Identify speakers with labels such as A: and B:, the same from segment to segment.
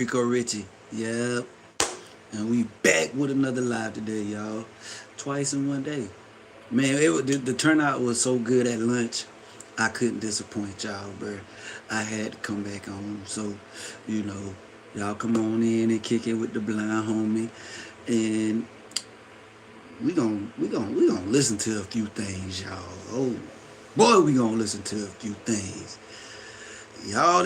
A: Rico Richy. Yep. And we back with another live today, y'all. Twice in one day. Man, the turnout was so good at lunch. I couldn't disappoint y'all, bro. I had to come back on. So, you know, y'all come on in and kick it with the blind homie. And we gonna listen to a few things, y'all. Oh boy, we gonna listen to a few things. Y'all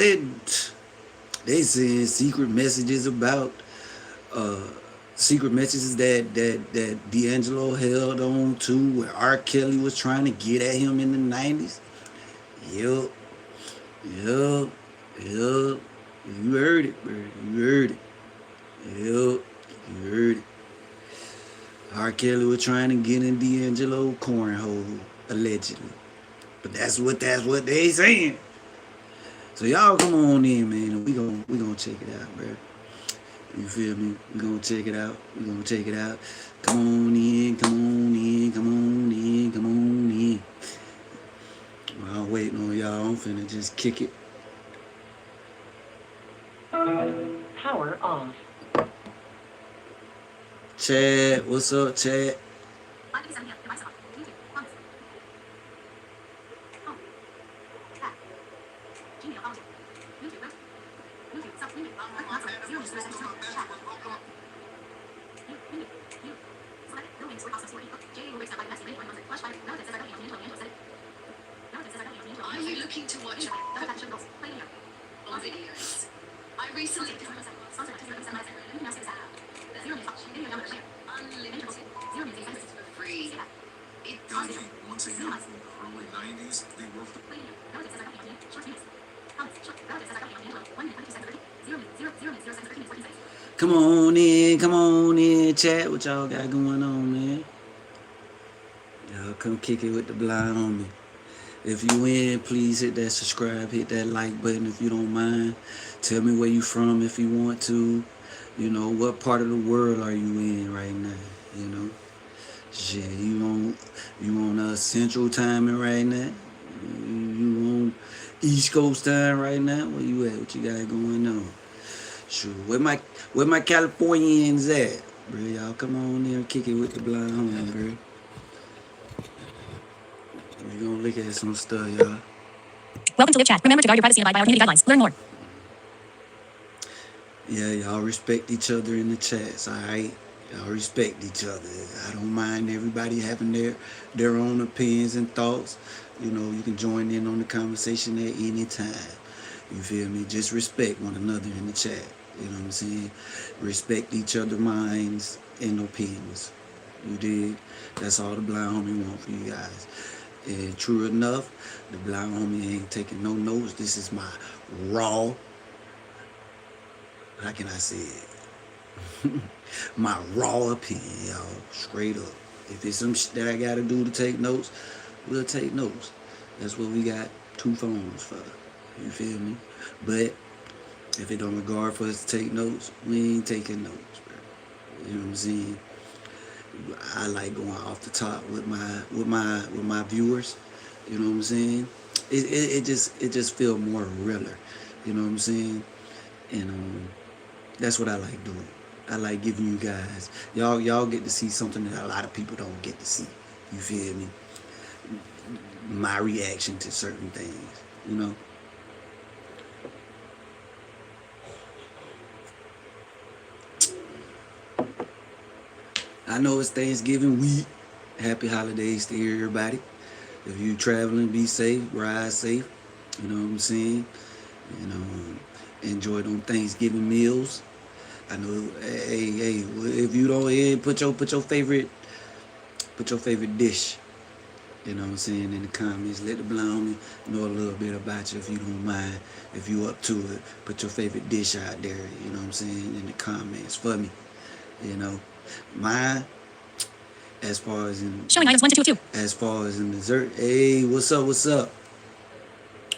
A: they send secret messages about uh secret messages that D'Angelo held on to where R. Kelly was trying to get at him in the 90s. Yup, yup, yup. You heard it, bro. You heard it. Yup, you heard it. R. Kelly was trying to get in D'Angelo cornhole, allegedly. But that's what they saying. So y'all come on in, man, and we gonna check it out, bro. You feel me? We gonna check it out. We gonna check it out. Come on in, come on in, come on in, come on in. Well, I'm waiting on y'all. I'm finna just kick it.
B: Power off.
A: Chad, what's up, Chad?
C: Are you looking to watch on videos? I recently unlimited for free. It
D: Once again, from the early 90s, they were
A: Come on in, Chad. What y'all got going on, man? Y'all come kick it with the blind homie. If you in, please hit that subscribe, hit that like button if you don't mind. Tell me where you from if you want to. You know, what part of the world are you in right now? You know, shit, you on Central Timing right now? You on East Coast time right now? Where you at? What you got going on? Sure, where my Californians at, bro? Y'all come on in and kick it with the blind homie, bro. We gonna look at some stuff, y'all.
B: Welcome to Live Chat. Remember to guard your privacy and abide by our community guidelines. Learn more.
A: Yeah, y'all respect each other in the chats, alright? Y'all respect each other. I don't mind everybody having their own opinions and thoughts. You know, you can join in on the conversation at any time. You feel me? Just respect one another in the chat. You know what I'm saying? Respect each other's minds and opinions. You did? That's all the blind homie want for you guys. And true enough, the blind homie ain't taking no notes. This is my raw, how can I say it? My raw opinion, y'all. Straight up. If it's some shit that I gotta do to take notes, we'll take notes. That's what we got 2 phones for. You feel me? But if it don't regard for us to take notes, we ain't taking notes, bro. You know what I'm saying? I like going off the top with my viewers. You know what I'm saying? It just feel more realer. You know what I'm saying? And that's what I like doing. I like giving you guys y'all get to see something that a lot of people don't get to see. You feel me? My reaction to certain things. You know. I know it's Thanksgiving week. Happy holidays to everybody. If you traveling, be safe, ride safe. You know what I'm saying? You know, enjoy them Thanksgiving meals. I know, hey, if you don't, put your favorite dish. You know what I'm saying, in the comments. Let the blind homie know a little bit about you if you don't mind. If you up to it, put your favorite dish out there. You know what I'm saying, in the comments for me. You know. Mine, as far as in
B: Showing items 1 to 2 of 2.
A: as far as in dessert, hey, what's up?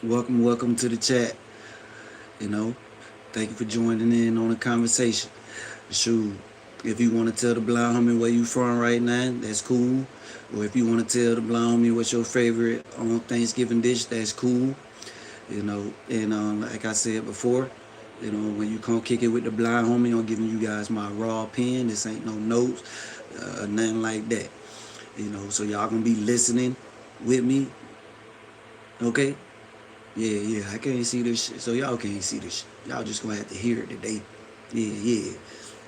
A: Welcome to the chat. You know, thank you for joining in on the conversation. Shoot, if you want to tell the blind homie where you from right now, that's cool. Or if you want to tell the blind homie what's your favorite on Thanksgiving dish, that's cool. You know, and like I said before, You know, when you come kick it with the blind homie, I'm giving you guys my raw pen. This ain't no notes, nothing like that. You know, so y'all gonna be listening with me, okay? Yeah, I can't see this shit, so y'all can't see this shit. Y'all just gonna have to hear it today. Yeah.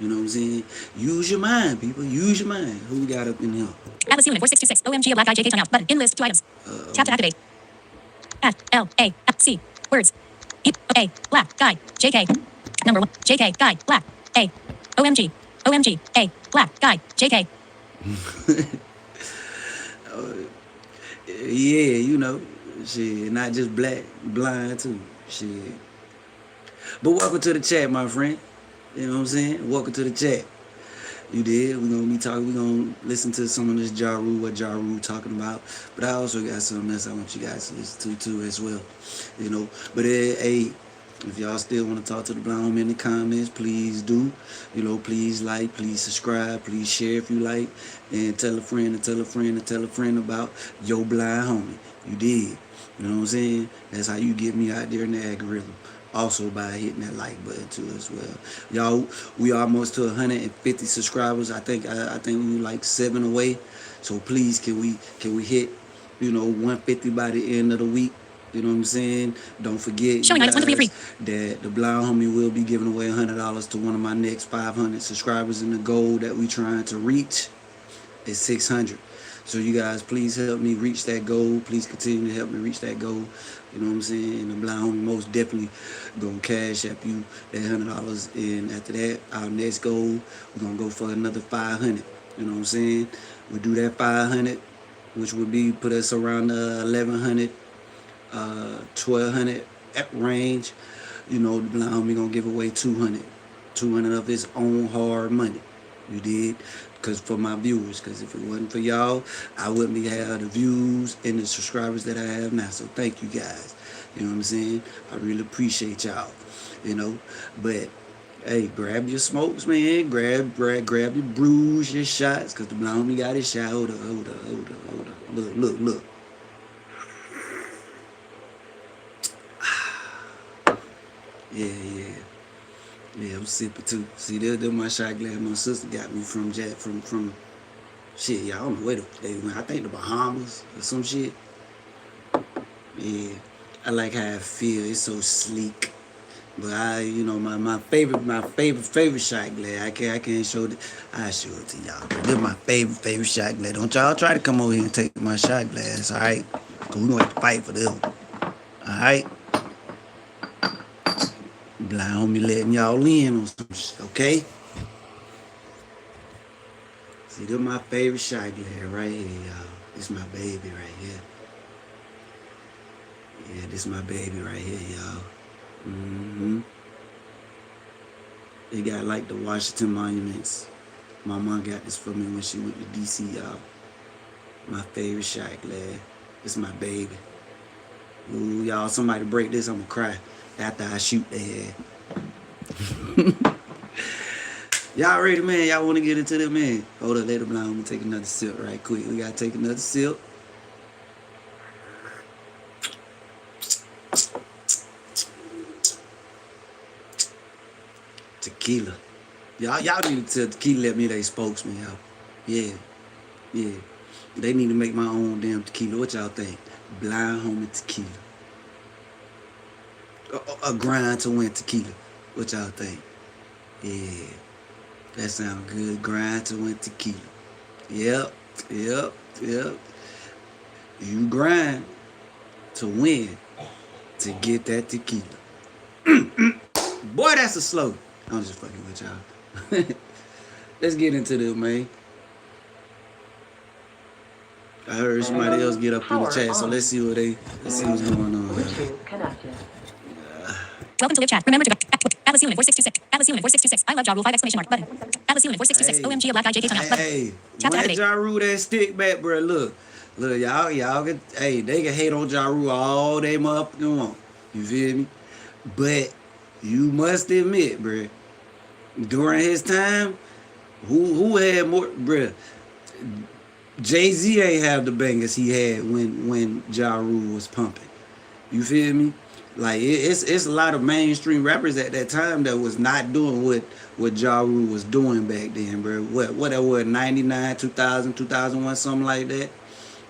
A: You know what I'm saying? Use your mind, people. Use your mind. Who we got up in here?
B: Atlas Union 4626. OMG, a black guy, JK timeout. Button. In list, 2 items. Tap to activate. At L A F C. Words. E A. Black guy. JK. Number 1. JK. Guy. Black. A. OMG. OMG. A. Black guy. JK.
A: Yeah, you know, shit, not just black, blind too. Shit. But welcome to the chat, my friend. You know what I'm saying? Welcome to the chat. You did. We're gonna be talking. We're gonna listen to some of this Ja Rule, what Ja Rule talking about. But I also got something else I want you guys to listen to too as well. You know. But hey, if y'all still want to talk to the blind homie in the comments, please do. You know, please like, please subscribe, please share if you like, and tell a friend and tell a friend and tell a friend about your blind homie. You did. You know what I'm saying? That's how you get me out there in the algorithm. Also by hitting that like button too as well. Y'all, we almost to 150 subscribers. I think we like 7 away. So please, can we hit, you know, 150 by the end of the week? You know what I'm saying? Don't forget,
B: Showing items 1 to 3 free.
A: that the blind homie will be giving away $100 to one of my next 500 subscribers, and the goal that we trying to reach is 600. So you guys, please help me reach that goal. Please continue to help me reach that goal. You know what I'm saying? And the blind homie most definitely gonna cash up you that $100. And after that, our next goal, we're gonna go for another 500. You know what I'm saying? We'll do that 500, which would be put us around the 1100, 1200 range. You know, the blind homie gonna give away 200 of his own hard money. You did? Because for my viewers, because if it wasn't for y'all, I wouldn't be having the views and the subscribers that I have now. So thank you guys. You know what I'm saying? I really appreciate y'all. You know, but hey, grab your smokes, man. Grab your brews, your shots, because the blind homie got his shot. Hold up. Look. Yeah, I'm sipping too. See, they're my shot glass my sister got me from shit, y'all don't know where they went. I think the Bahamas or some shit. Yeah, I like how it feel. It's so sleek. But you know, my favorite shot glass. I can't show it. I show it to y'all. This is my favorite shot glass. Don't y'all try to come over here and take my shot glass, all right? Cause we gonna have to fight for this one. All right. Blind homie letting y'all in on some shit, okay? See, this is my favorite shot glass right here, y'all. This is my baby right here. Yeah, this is my baby right here, y'all. They got like the Washington monuments. My mom got this for me when she went to DC, y'all. My favorite shot glass. This is my baby. Ooh, y'all, somebody break this, I'm gonna cry after I shoot their head. Y'all ready, man? Y'all want to get into it, man? Hold up, let them know. I'm gonna take another sip right quick. We gotta take another sip. Tequila. Y'all need to tell Tequila let me they spokesman, y'all. Yeah. They need to make my own damn tequila. What y'all think? Blind homie tequila. A grind to win tequila. What y'all think? Yeah. That sound good. Grind to win tequila. Yep. You grind to win to get that tequila. Boy, that's a slogan. I'm just fucking with y'all. Let's get into this, man. I heard somebody else get up in the chat, so let's see what's going on.
B: Welcome to live chat. Remember to Atlas Union 4626. Atlas Union 4626. I love Ja Rule 5 exclamation mark button. Atlas Union 4626. OMG, a black guy, JK timeout button.
A: Hey,
B: Tap to
A: when
B: activate.
A: Ja Rule that stick back, bro. Look, y'all can, hey, they can hate on Ja Rule all they motherfucking want. You feel me? But you must admit, bro, during his time, who had more, bro? Jay-Z ain't have the bangers he had when Ja Rule was pumping. You feel me? Like it's a lot of mainstream rappers at that time that was not doing what Ja Rule was doing back then, bro. What that was 99, 2000, 2001, something like that.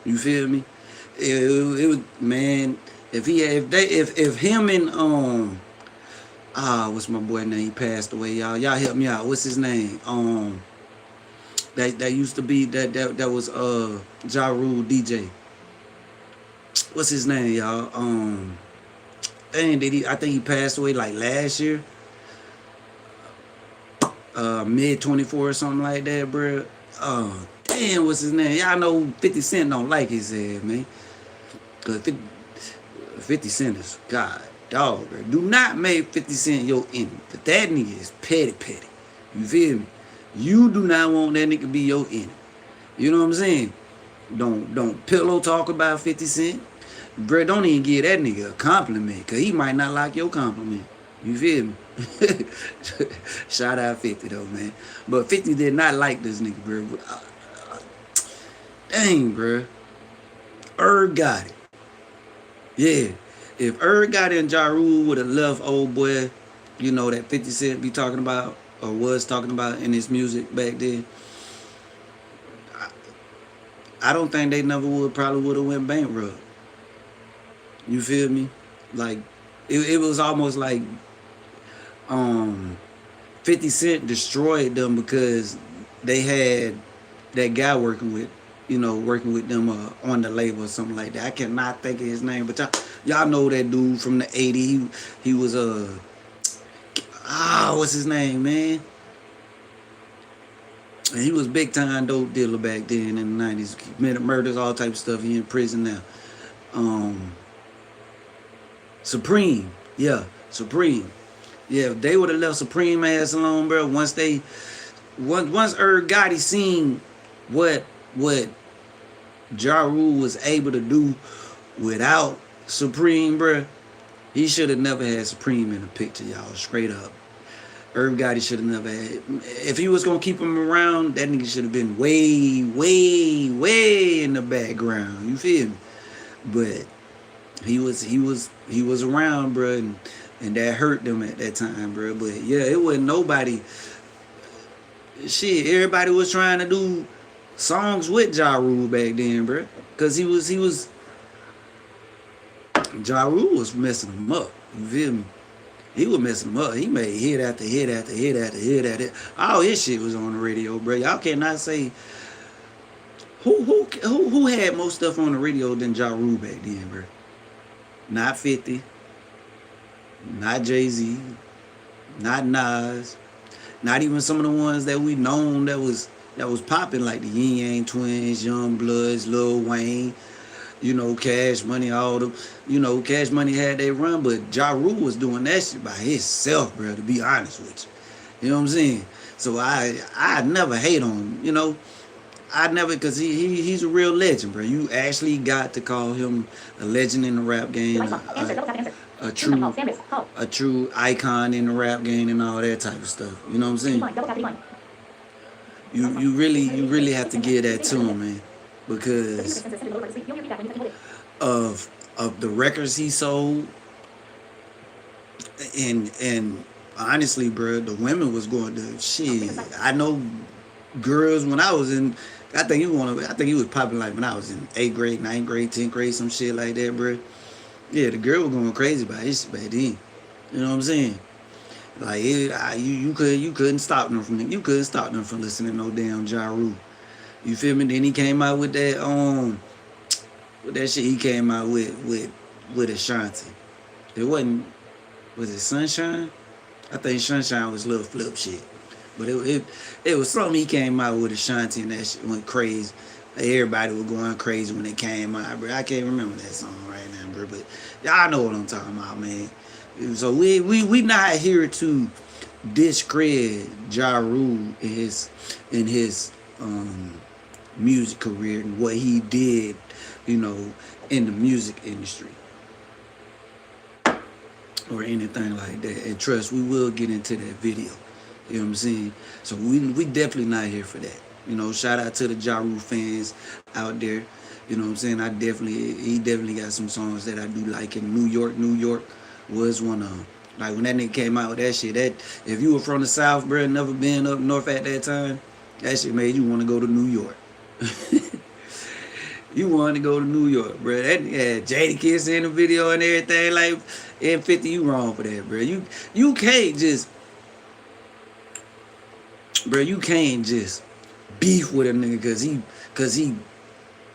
A: You feel me? It was, man. If him and what's my boy name? He passed away, y'all. Y'all help me out. What's his name? That used to be that was Ja Rule DJ. What's his name, y'all? Dang, I think he passed away like last year. Mid 24 or something like that, bro. Damn, what's his name? Y'all know 50 Cent don't like his head, man. Cause 50 Cent is God dog, bro. Do not make 50 Cent your enemy. But that nigga is petty. You feel me? You do not want that nigga be your enemy. You know what I'm saying? Don't pillow talk about 50 Cent. Bro, don't even give that nigga a compliment, cause he might not like your compliment. You feel me? Shout out 50 though, man. But 50 did not like this nigga, bro. Dang, bro. Got it. Yeah. If got it and Ja Rule would have left old boy, you know, that 50 Cent be talking about or was talking about in his music back then, I don't think they probably would have went bankrupt. You feel me? Like it was almost like 50 Cent destroyed them because they had that guy working with them on the label or something like that. I cannot think of his name, but y'all know that dude from the 80s. He was what's his name, man? And he was big time dope dealer back then in the 90s. Committed murders, all type of stuff. He in prison now. Supreme. Yeah, Supreme. Yeah, if they would have left Supreme ass alone, bro. Once Gotti seen what Ja Rule was able to do without Supreme, bro, he should have never had Supreme in the picture, y'all. Straight up. Gotti should have never had. If he was gonna keep him around, that nigga should have been way in the background. You feel me? But he was around, bro, and that hurt them at that time, bro. But yeah, it wasn't nobody. Shit, everybody was trying to do songs with Ja Rule back then, bro, cause he was Ja Rule was messing them up. You feel me? He was messing them up. He made hit after hit after hit after hit after hit. All his shit was on the radio, bro. Y'all cannot say who had more stuff on the radio than Ja Rule back then, bro. Not 50, not Jay-Z, not Nas, not even some of the ones that we known that was popping, like the Yin Yang Twins, Young Bloods, Lil Wayne, you know, Cash Money, all them. You know, Cash Money had their run, but Ja Rule was doing that shit by himself, bro, to be honest with you. You know what I'm saying? So I never hate on him, you know. I never, because he's a real legend, bro. You actually got to call him a legend in the rap game, a true icon in the rap game and all that type of stuff. You know what I'm saying? You really have to give that to him, man, because of the records he sold, and honestly, bro, the women was going to shit. I know girls when I was in. I think he was popping like when I was in 8th grade, 9th grade, 10th grade, some shit like that, bro. Yeah, the girl was going crazy about his shit back then. You know what I'm saying? Like you couldn't stop them from listening to no damn Ja Rule. You feel me? Then he came out with that shit he came out with Ashanti. It wasn't, was it Sunshine? I think Sunshine was Little Flip shit. But it was something he came out with Ashanti, and that shit went crazy. Everybody was going crazy when it came out, bro. I can't remember that song right now, bro. But y'all know what I'm talking about, man. So we not here to discredit Ja Rule in his music career and what he did, you know, in the music industry or anything like that. And trust, we will get into that video. You know what I'm saying? So we definitely not here for that. You know, shout out to the Ja Rule fans out there. You know what I'm saying? He definitely got some songs that I do like in New York. was one of them. Like when that nigga came out with that shit, that if you were from the South, bro, never been up north at that time, that shit made you want to go to New York. You wanted to go to New York, bro. That had Jadakiss in the video and everything. Like, and 50, you wrong for that, bro. You can't just, bro. You can't just beef with a nigga cause he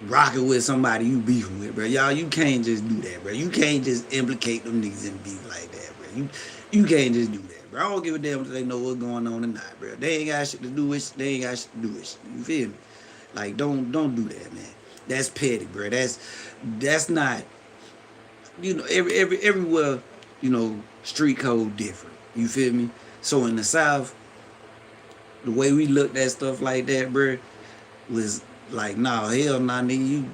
A: rocking with somebody you beefing with, bro. Y'all, you can't just do that, bro. You can't just implicate them niggas in beef like that, bro. You can't just do that, bro. I don't give a damn if they know what's going on tonight, bro. They ain't got shit to do with. They ain't got shit to do with. You feel me? Like, don't do that, man. That's petty, bro. That's not. You know, everywhere, you know, street code different. You feel me? So in the South, the way we looked at stuff like that, bro, was like, nah, hell nah, nigga. You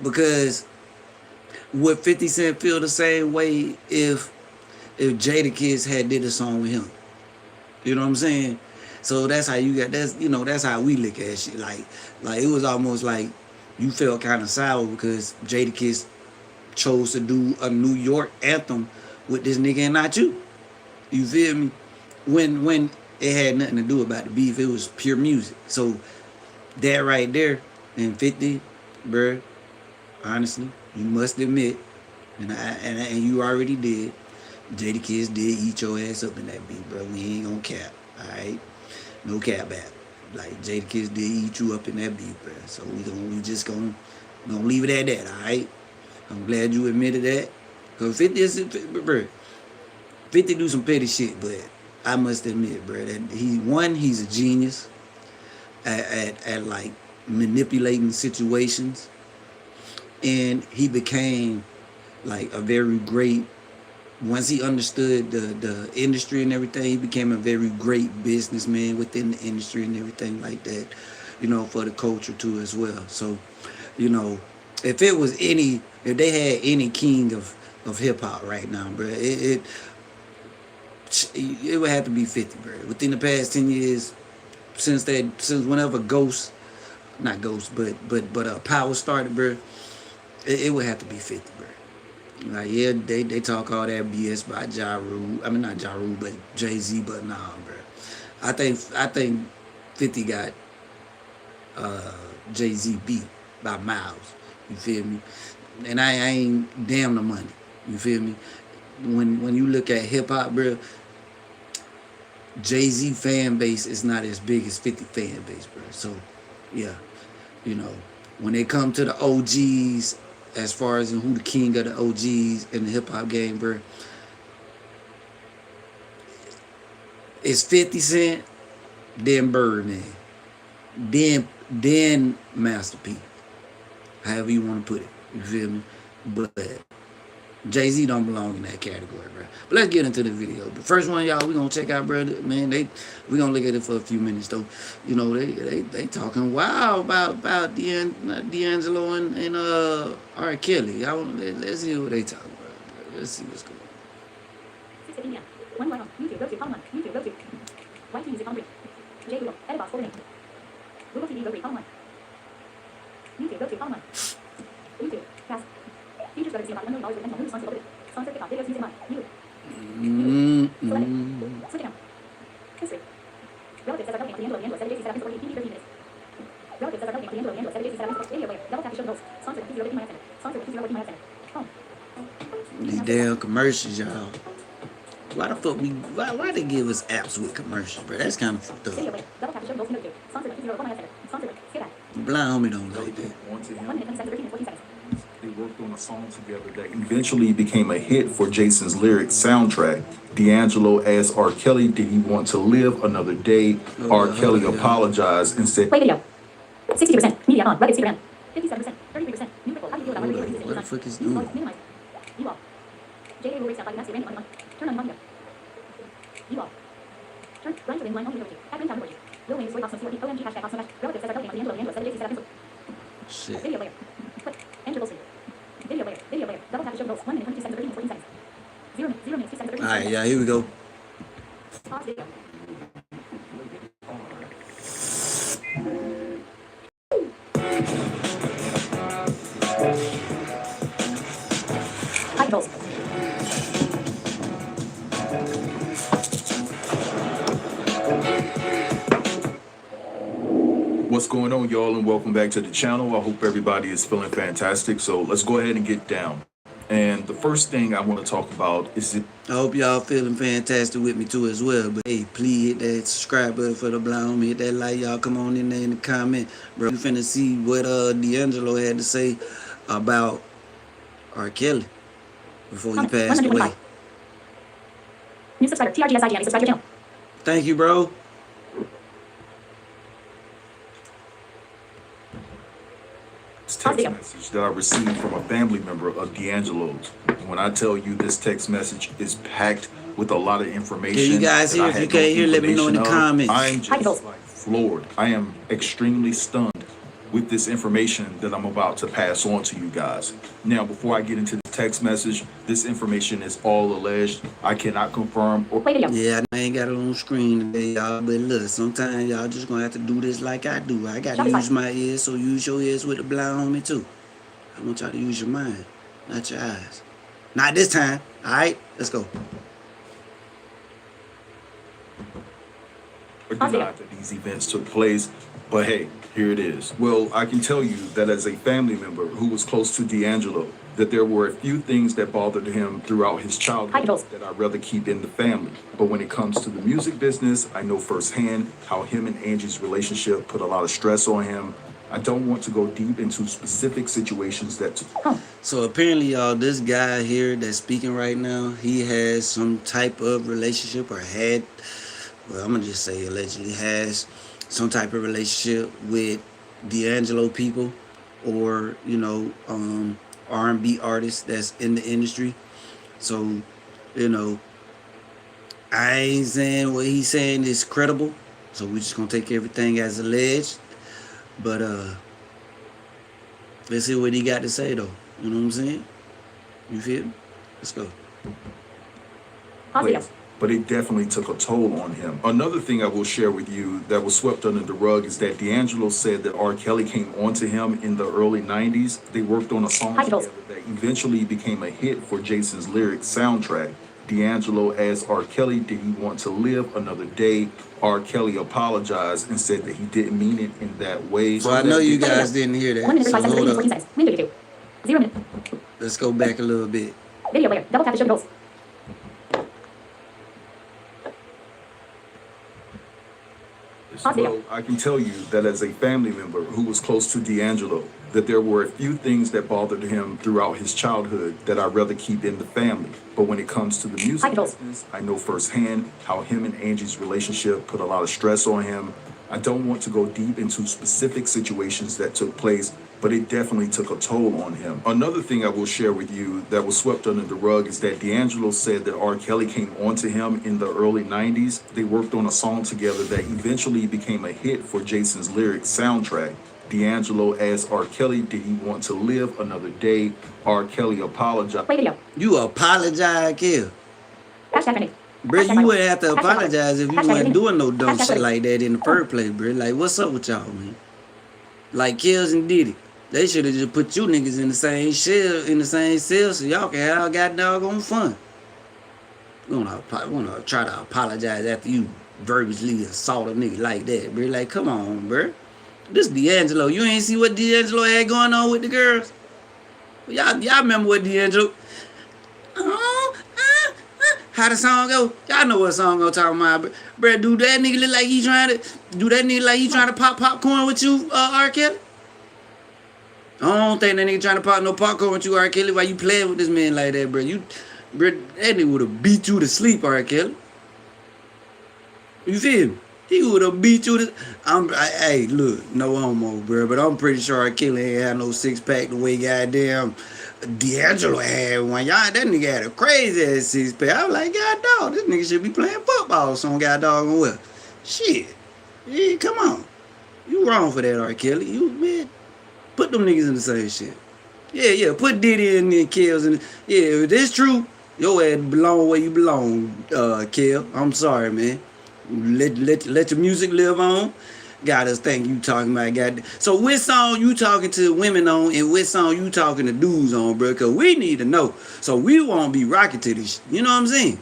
A: because would 50 Cent feel the same way if Jadakiss had did a song with him? You know what I'm saying? So that's how you got. That's how we look at shit. Like it was almost like you felt kind of sour because Jadakiss chose to do a New York anthem with this nigga and not you. You feel me? When it had nothing to do about the beef, it was pure music. So that right there, and 50, bruh, honestly, you must admit, and you already did, Jadakiss did eat your ass up in that beat, bro. We ain't gonna cap, all right? No cap back. Like Jadakiss did eat you up in that beat, bro. So we just gonna leave it at that, all right? I'm glad you admitted that. Cause 50 is, bro. 50 do some petty shit, but I must admit, bro, that he's a genius at like manipulating situations, and he became like a very great. Once he understood the industry and everything, he became a very great businessman within the industry and everything like that, you know, for the culture too as well. So, you know, if they had any king of hip hop right now, bro, it would have to be 50, bro. Within the past 10 years, since whenever Power started, bro, it would have to be 50, bro. Like, yeah, they talk all that BS about Ja Rule. I mean, not Ja Rule, but Jay-Z, but nah, bro. I think 50 got Jay-Z beat by miles. You feel me? And I ain't damn the money. You feel me? When you look at hip hop, bro, Jay-Z fan base is not as big as 50 fan base, bro. So, yeah, you know, when they come to the OGs, as far as who the king of the OGs in the hip hop game, bro, it's 50 Cent, then Birdman, then Master P. However you want to put it, you feel me? But Jay-Z don't belong in that category, bro. But let's get into the video. The first one, y'all, we gonna check out, bro. Man, we gonna look at it for a few minutes though. You know, they talking wow about D'Angelo and R. Kelly. Let's see what they talking about, bro. Let's see what's going on.
B: 6 India. One line on YouTube. Go to column 1. YouTube. Go to YT Music on 3. J Google. Edit box folder name. Google TV. Go to column 1. YouTube. Go to column 1. YouTube. Cast. Features better see about $1 million with Benjamin sponsor loaded. Sponsor TikTok videos music month. You. Selected. Switching on. History. Relatives says are helping on D'Angelo 7 days 7 minutes. Relatives says are helping on D'Angelo 7 days 7 minutes. Video player. Double tap to show notes. Sponsor 20 working my center. Sponsor 20 working my center. Home.
A: These damn commercials, y'all. Why the fuck why they give us apps with commercials, bro? That's kind of fucked up.
B: Video player. Double tap to show notes. Sponsor 20 working my center. Sponsor skip ad.
A: BlindHomie don't like that.
B: 1 minute 27 13 14 seconds.
D: They worked on a song together that eventually became a hit for Jason's lyric soundtrack. D'Angelo asked R. Kelly, did he want to live another day? R. Kelly apologized and said,
B: Play video. 60%. Media on. Rugged speaker 57%. 33%. New people. How do you feel about radio?
A: What the fuck is doing?
B: Minimize. You all. J.A. will reach out by Nancy Randy on. Turn on audio. You all. Turn. GrindtoWin BlindHomie Rico Richy. At GrindtoWin Rico. Lil Wayne is Roy Box on CRT. OMG hashtag Box on Relative says are helping on D'Angelo 7 days 7 minutes.
A: Shit.
B: Video player. Click. Enter full screen. Video player. Video player. Double tap to show notes. 1 minute 22 seconds 13 14 seconds. 0 minutes 2 seconds 13
A: Alright, yeah, here we go.
B: Pause video. High controls.
D: What's going on, y'all, and welcome back to the channel. I hope everybody is feeling fantastic. So let's go ahead and get down. And the first thing I want to talk about is it.
A: I hope y'all feeling fantastic with me too as well. But hey, please hit that subscribe button for the BlindHomie. Hit that like, y'all. Come on in there in the comment, bro. You finna see what D'Angelo had to say about R. Kelly before he passed away.
B: New subscriber, TRGSIGM, subscribe to your channel.
A: Thank you, bro.
D: Text message that I received from a family member of D'Angelo's. And when I tell you this text message is packed with a lot of information.
A: Can you guys hear? If you can't hear, let me know in the comments.
D: I'm just like floored. I am extremely stunned with this information that I'm about to pass on to you guys. Now, before I get into the text message, this information is all alleged. I cannot confirm or
A: yeah, I ain't got it on screen today, y'all. But look, sometimes y'all just gonna have to do this like I do. I gotta use my ears, so use your ears with the BlindHomie too. I want y'all to use your mind, not your eyes. Not this time. All right, let's go.
D: denied that these events took place, but hey, here it is. Well, I can tell you that as a family member who was close to D'Angelo, that there were a few things that bothered him throughout his childhood that I'd rather keep in the family. But when it comes to the music business, I know firsthand how him and Angie's relationship put a lot of stress on him. I don't want to go deep into specific situations that...
A: So apparently, y'all, this guy here that's speaking right now, he has some type of relationship or had, well, I'm going to just say allegedly has some type of relationship with D'Angelo people or, you know, R&B artists that's in the industry. So, you know, I ain't saying what he's saying is credible. So we're just going to take everything as alleged. But let's see what he got to say, though. You know what I'm saying? You feel me? Let's go.
D: But it definitely took a toll on him. Another thing I will share with you that was swept under the rug is that D'Angelo said that R. Kelly came onto him in the early 90s. They worked on a song together that eventually became a hit for Jason's Lyrics soundtrack. D'Angelo asked R. Kelly, did he want to live another day? R. Kelly apologized and said that he didn't mean it in that way.
A: So I know you guys didn't hear that.
B: 1 minute
A: So
B: 35 seconds, 14 seconds. Window YouTube. 0 minute.
A: let's go back a little bit.
B: Video player. Double tap to show the goals.
D: Well, I can tell you that as a family member who was close to D'Angelo, that there were a few things that bothered him throughout his childhood that I'd rather keep in the family. But when it comes to the music business, I know firsthand how him and Angie's relationship put a lot of stress on him. I don't want to go deep into specific situations that took place, but it definitely took a toll on him. Another thing I will share with you that was swept under the rug is that D'Angelo said that R. Kelly came onto him in the early 90s. They worked on a song together that eventually became a hit for Jason's Lyrics soundtrack. D'Angelo asked R. Kelly, did he want to live another day? R. Kelly apologized.
B: Play video.
A: You apologize, Kill.
B: Hashtag trending.
A: Bro,
B: Hashtag
A: you
B: viral.
A: wouldn't have to
B: Hashtag
A: apologize if you
B: Hashtag
A: wasn't
B: trending.
A: doing no dumb
B: Hashtag
A: shit like that in the first place, bro. Like, what's up with y'all, man? Like Kills and Diddy. They should have just put you niggas in the same shell, in the same cell, so y'all can have got doggone fun. Wanna try to apologize after you verbally assault a nigga like that, bro. Like, come on, bro. This D'Angelo. You ain't see what D'Angelo had going on with the girls? Y'all remember what D'Angelo... How the song go? Y'all know what song I'm talking about, bro. Do that nigga look like he trying to pop popcorn with you, R. Kelly? I don't think that nigga trying to pop no popcorn with you, R. Kelly. Why you playing with this man like that, bro? Bro, that nigga would have beat you to sleep, R. Kelly. You feel me? He would have beat you to... Hey, look, no homo, bro, but I'm pretty sure R. Kelly ain't had no six-pack the way goddamn D'Angelo had one. Y'all, that nigga had a crazy-ass six-pack. I was like, God dog, this nigga should be playing football, so God dog and well. Shit. Yeah, come on. You wrong for that, R. Kelly. You, man, put them niggas in the same shit. Yeah, put Diddy in the Kills in. Yeah, if this true, your ass belong where you belong, Kill. I'm sorry, man. Let your music live on. Got us think you talking about So which song you talking to women on and which song you talking to dudes on, bro? Cause we need to know. So we won't be rocking to this. You know what I'm saying?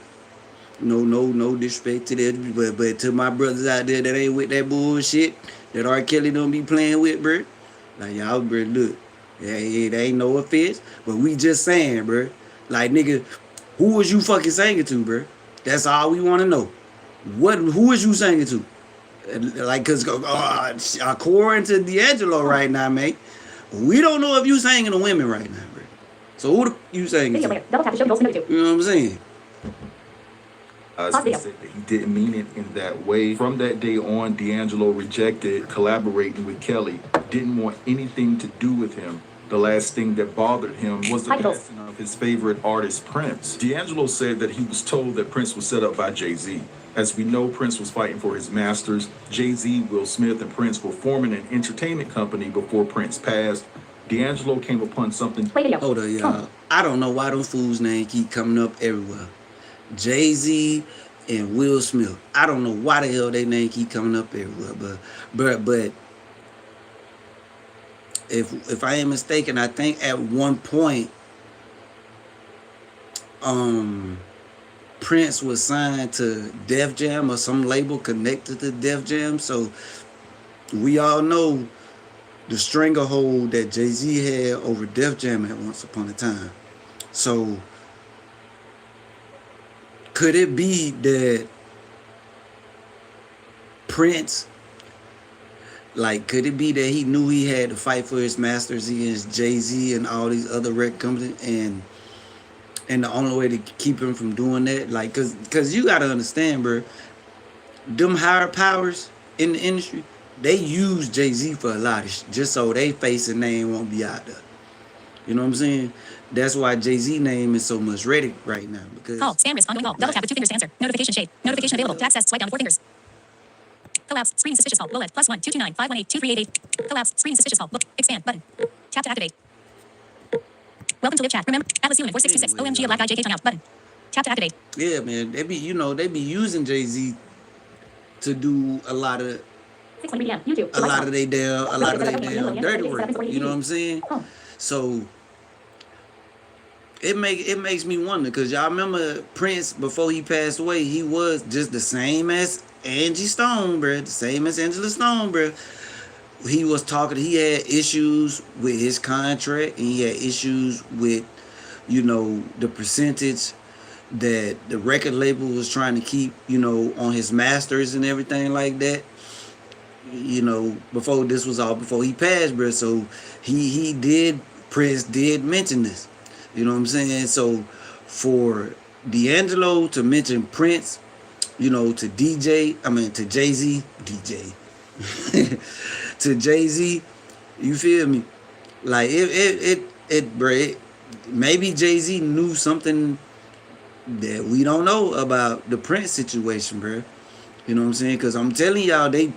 A: No disrespect to that, but to my brothers out there that ain't with that bullshit, that R. Kelly don't be playing with, bro. Like, y'all, bro, look, yeah, it ain't no offense, but we just saying, bro. Like, nigga, who was you fucking singing to, bro? That's all we want to know. Who is you singing to? Like, cause according to D'Angelo right now, mate, we don't know if you singing to women right now, bro. So who the you singing
B: Video
A: to?
B: player. Double tap to show goals to.
A: You know what I'm saying?
D: He said that he didn't mean it in that way. From that day on, D'Angelo rejected collaborating with Kelly, didn't want anything to do with him. The last thing that bothered him was the passing of his favorite artist, Prince. D'Angelo said that he was told that Prince was set up by Jay-Z. As we know, Prince was fighting for his masters. Jay-Z, Will Smith, and Prince were forming an entertainment company before Prince passed. D'Angelo came upon something.
A: Hold up, y'all. I don't know why them fools' names keep coming up everywhere. Jay-Z and Will Smith. I don't know why the hell they name keep coming up everywhere, but if I ain't mistaken, I think at one point Prince was signed to Def Jam or some label connected to Def Jam. So we all know the stranglehold that Jay-Z had over Def Jam at once upon a time. So could it be that Prince, like, could it be that he knew he had to fight for his masters against Jay-Z and all these other record companies, and the only way to keep him from doing that, like, cause you gotta understand, bro, them higher powers in the industry, they use Jay-Z for a lot of shit, just so they face and name won't be out there. You know what I'm saying? That's why Jay-Z name is so much ready right now. Because
B: Call. Spam risk. Ongoing call. Double tap with 2 fingers to answer. Notification shade. Notification available. To access, swipe down with 4 fingers. Collapse. Screen suspicious call. Bullet. +1 229 518 2388. Collapse. Screen suspicious call. Look. Expand button. Tap to activate. Welcome to live chat. Remember. Atlas Union 4626. OMG. A black guy. JK timeout. Button. Tap to activate.
A: yeah, man, they be using Jay-Z to do a lot of
B: 6:20 p.m. YouTube.
A: a lot of they damn dirty work. You know what I'm saying? So it makes me wonder, because y'all remember Prince before he passed away, he was just the same as Angie Stone, bro. The same as Angela Stone, bro. He was talking, he had issues with his contract, and he had issues with, you know, the percentage that the record label was trying to keep, you know, on his masters and everything like that. You know, before he passed, bro. So Prince did mention this. You know what I'm saying? So for D'Angelo to mention Prince, you know, to Jay-Z, to Jay-Z, you feel me? Like maybe Jay-Z knew something that we don't know about the Prince situation, bro. You know what I'm saying? Because I'm telling y'all, they,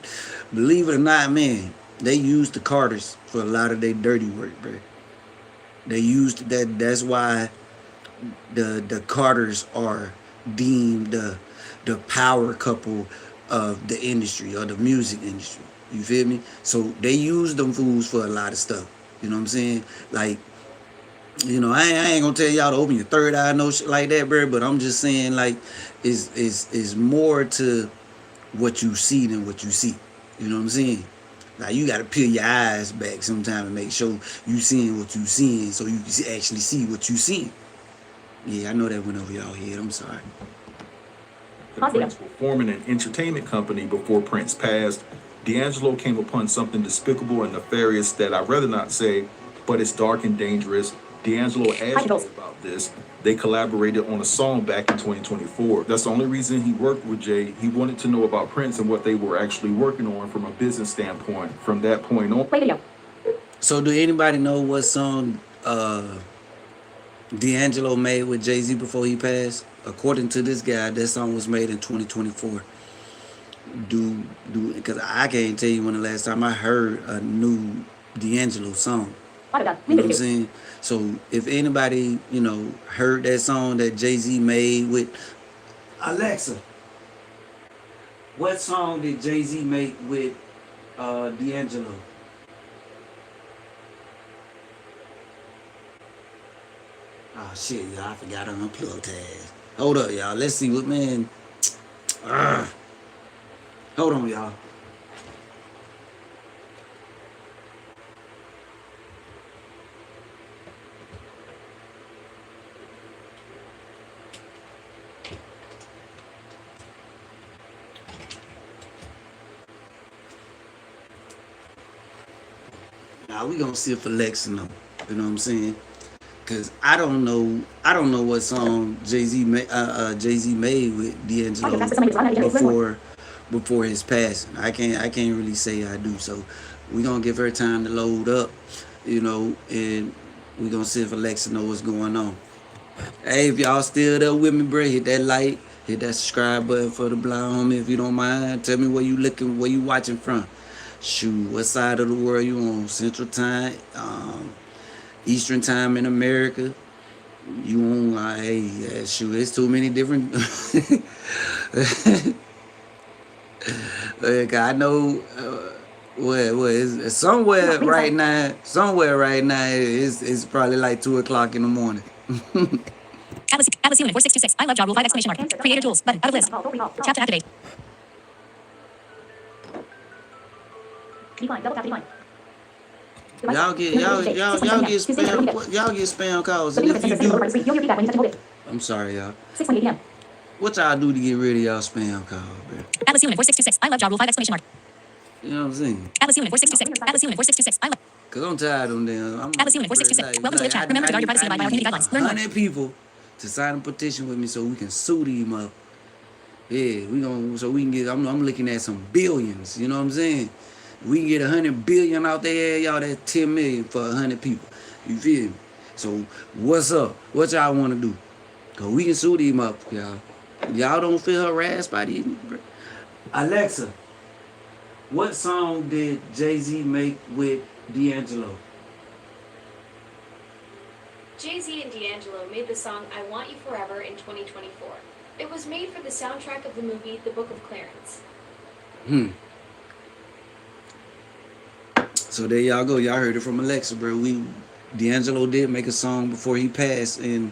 A: believe it or not, man, they used the Carters for a lot of their dirty work, bro. They used that. That's why the Carters are deemed the power couple of the industry, or the music industry. You feel me? So they use them fools for a lot of stuff. You know what I'm saying? Like, you know, I ain't gonna tell y'all to open your third eye, no shit like that, bro. But I'm just saying, like, is more to what you see than what you see. You know what I'm saying? Like, you gotta peel your eyes back sometime and make sure you seeing what you seeing, so you can actually see what you seeing. Yeah, I know that went over y'all head. I'm sorry.
D: The Prince were forming an entertainment company before Prince passed. D'Angelo came upon something despicable and nefarious that I'd rather not say, but it's dark and dangerous. D'Angelo asked me about this. They collaborated on a song back in 2024. That's the only reason he worked with Jay. He wanted to know about Prince and what they were actually working on from a business standpoint. From that point on.
B: Play video.
A: So do anybody know what song D'Angelo made with Jay-Z before he passed? According to this guy, that song was made in 2024. Because I can't tell you when the last time I heard a new D'Angelo song. You know what I'm saying? So if anybody, you know, heard that song that Jay-Z made with Alexa, what song did Jay-Z make with D'Angelo? Oh shit, y'all, I forgot to unplug tags. Hold up, y'all. Let's see what, man. Hold on, y'all. Now we gonna see if Alexa know. You know what I'm saying? Cause I don't know what song Jay-Z made with D'Angelo before his passing. I can't really say I do. So we gonna give her time to load up, and we gonna see if Alexa know what's going on. Hey, if y'all still there with me, bro, hit that like, hit that subscribe button for the blind homie if you don't mind. Tell me where you watching from. Shoot, what side of the world you on? Central time, Eastern time in America. You on? Hey, yeah, shoot, it's too many different. I know. What is somewhere right now? Somewhere right now, it's probably like 2 o'clock in the morning.
B: Atlas Human 4626. I love Ja Rule 5 exclamation mark. Creator tools button out of list. Tap to activate. Decline. Double tap to decline.
A: Y'all get spam calls. And if you do, I'm sorry, y'all.
B: 6:28 p.m.
A: What y'all do to get rid of y'all spam calls, bro?
B: Atlas Human 4626. I love Ja Rule 5 exclamation mark.
A: You know what I'm saying?
B: Atlas Human 4626. Atlas Human 4626. I love.
A: Cause I'm tired of them damn.
B: Atlas Human 4626. Welcome to the chat. Remember to guard your privacy and abide by our community guidelines. Learn more.
A: 100 people to sign a petition with me so we can sue them up. Yeah, so we can get. I'm looking at some billions. You know what I'm saying? We can get 100 billion out there, y'all. That's 10 million for 100 people. You feel me? So what's up? What y'all want to do? Cause we can sue them up, y'all. Y'all don't feel harassed by these. Alexa, what song did Jay-Z make with D'Angelo?
C: Jay-Z and D'Angelo made the song I Want You Forever in 2024. It was made for the soundtrack of the movie The Book of Clarence.
A: So there y'all go. Y'all heard it from Alexa, bro. D'Angelo did make a song before he passed, and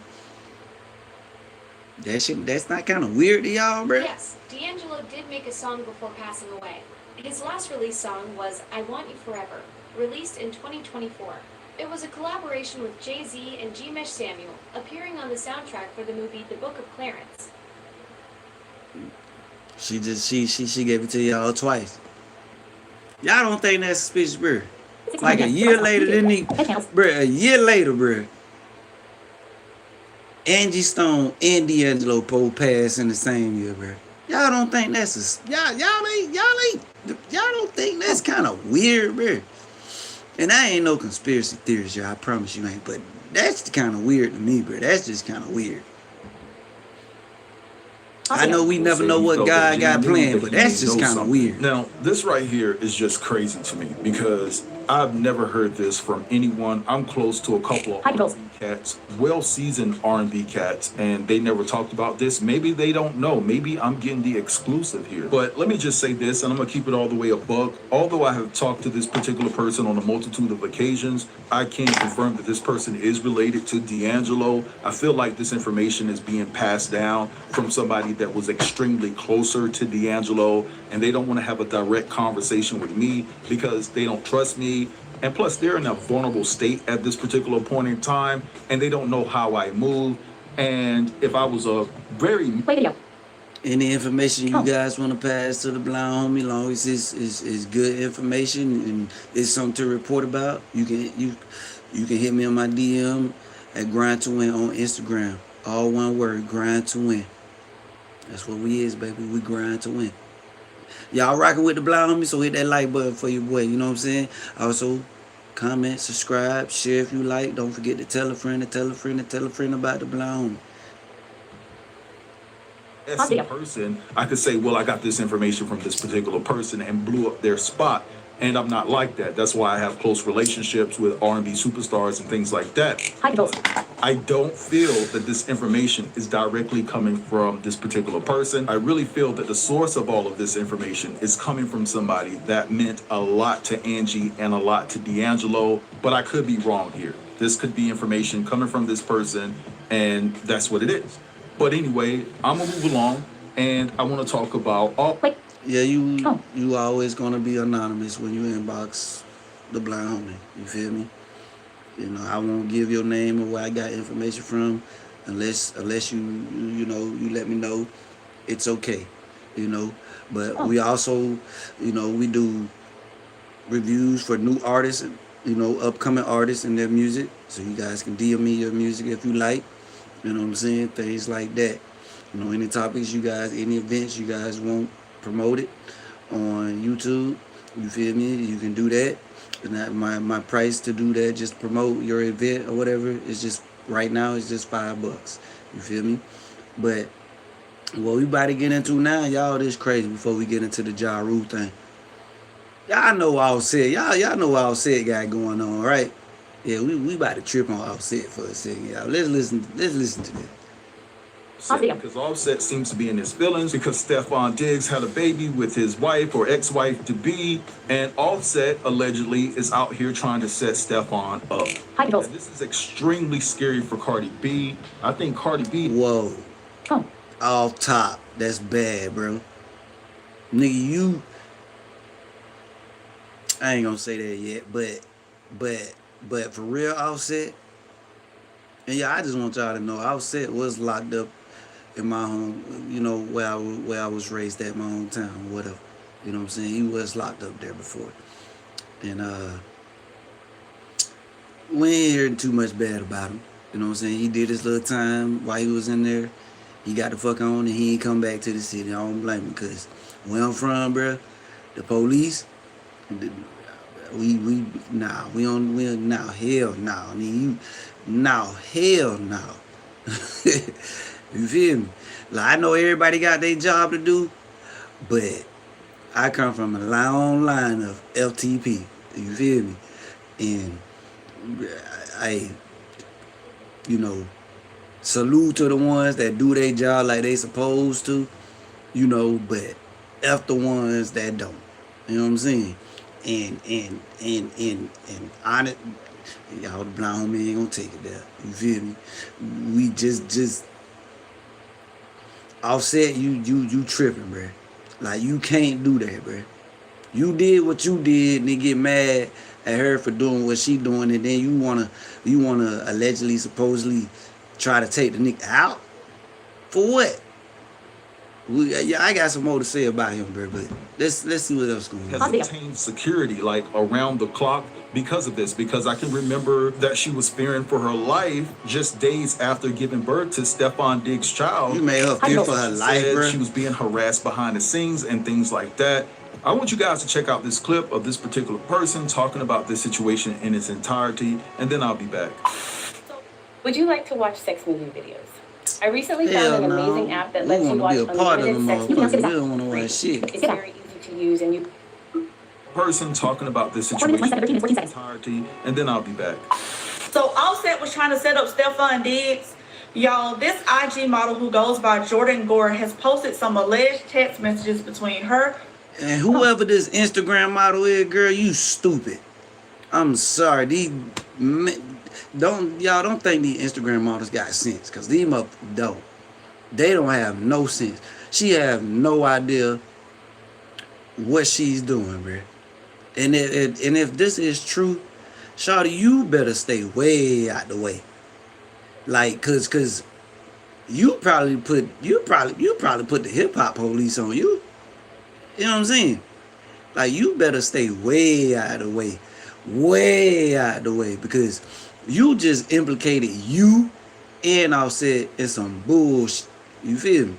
A: that's not kind of weird to y'all, bro?
C: Yes, D'Angelo did make a song before passing away. His last released song was I Want You Forever, released in 2024. It was a collaboration with Jay-Z and G. Samuel, appearing on the soundtrack for the movie The Book of Clarence.
A: She gave it to y'all twice. Y'all don't think that's suspicious, bro? Like a year later, a year later, bro. Angie Stone and D'Angelo Poe passed in the same year, bro. Y'all don't think that's y'all don't think that's kind of weird, bro? And I ain't no conspiracy theorist, y'all. I promise you ain't. But that's kind of weird to me, bro. That's just kind of weird. I know we never know what God got planned, but that's just kind of weird.
D: Now, this right here is just crazy to me because I've never heard this from anyone. I'm close to a couple of R&B cats, well-seasoned R&B cats, and they never talked about this. Maybe they don't know. Maybe I'm getting the exclusive here. But let me just say this, and I'm going to keep it all the way a buck. Although I have talked to this particular person on a multitude of occasions, I can confirm that this person is related to D'Angelo. I feel like this information is being passed down from somebody that was extremely closer to D'Angelo, and they don't want to have a direct conversation with me because they don't trust me. And plus, they're in a vulnerable state at this particular point in time, and they don't know how I move. And if I was a very...
B: Play video.
A: Any information you guys want to pass to the blind homie, long as it's good information and it's something to report about, you can hit me on my DM at GrindtoWin on Instagram. All one word, GrindtoWin. That's what we is, baby. We grind to win. Y'all rocking with the blind homie, so hit that like button for your boy. You know what I'm saying? Also, comment, subscribe, share if you like. Don't forget to tell a friend, to tell a friend, to tell a friend about the blind homie.
D: As a person, I could say, well, I got this information from this particular person and blew up their spot. And I'm not like that. That's why I have close relationships with R&B superstars and things like that. I don't feel that this information is directly coming from this particular person. I really feel that the source of all of this information is coming from somebody that meant a lot to Angie and a lot to D'Angelo, but I could be wrong here. This could be information coming from this person, and that's what it is. But anyway, I'm gonna move along, and I want to talk about
A: Yeah, you always gonna be anonymous when you inbox the blind homie. You feel me? You know, I won't give your name or where I got information from unless you let me know. It's okay. But we also, we do reviews for new artists you know, upcoming artists and their music. So you guys can DM me your music if you like. You know what I'm saying? Things like that. You know, any topics you guys, any events you guys want promoted on YouTube. You feel me? You can do that. And that my price to do that, just promote your event or whatever, is just right now it's just $5. You feel me? But what we about to get into now, y'all, this crazy before we get into the Ja Rule thing. Y'all know Offset. Y'all know what Offset got going on, right? Yeah, we about to trip on Offset for a second, y'all. Let's listen to this.
D: Because Offset seems to be in his feelings because Stephon Diggs had a baby with his wife or ex-wife to be, and Offset allegedly is out here trying to set Stephon up. And this is extremely scary for Cardi B. I think Cardi B.
A: Whoa. Off top. That's bad, bro. Nigga, I ain't gonna say that yet, but for real, Offset, and yeah, I just want y'all to know, Offset was locked up in my home, you know, where I was raised at, my hometown, whatever. You know what I'm saying? He was locked up there before. And we ain't hearing too much bad about him. You know what I'm saying? He did his little time while he was in there. He got the fuck on and he ain't come back to the city. I don't blame him because where I'm from, bro, the police, we now hell no. I mean, you now hell no. You feel me? Like, I know everybody got their job to do, but I come from a long line of LTP. You feel me? And I, you know, salute to the ones that do their job like they supposed to, you know, but F the ones that don't. You know what I'm saying? And honest, y'all, the blind homie ain't gonna take it there. You feel me? We just Offset, you tripping, bro. Like, you can't do that, bro. You did what you did, and they get mad at her for doing what she doing, and then you wanna allegedly, supposedly try to take the nigga out? For what? Yeah, I got some more to say about him, bro, but let's see what else going on.
D: Has obtained security like around the clock because of this, because I can remember that she was fearing for her life just days after giving birth to Stephon Diggs' child.
A: You made her fear for her life, bro.
D: She was being harassed behind the scenes and things like that. I want you guys to check out this clip of this particular person talking about this situation in its entirety, and then I'll be back.
E: Would you like to watch sex movie videos? I recently found an amazing app that lets you watch unlimited sex videos.
A: We don't want to watch shit.
E: It's very easy to use, and you
D: person talking about this situation in its entirety, and then I'll be back.
F: So Offset was trying to set up Stephon Diggs. Y'all, this IG model who goes by Jordan Gore has posted some alleged text messages between her
A: and whoever this Instagram model is, girl, you stupid. I'm sorry. Don't think these Instagram models got sense, because these motherfuckers don't. They don't have no sense. She have no idea what she's doing, bro. And if this is true, shawty, you better stay way out the way. Like, cause you probably put the hip hop police on you. You know what I'm saying? Like, you better stay way out of the way. Way out of the way, because you just implicated you and Offset in some bullshit. You feel me?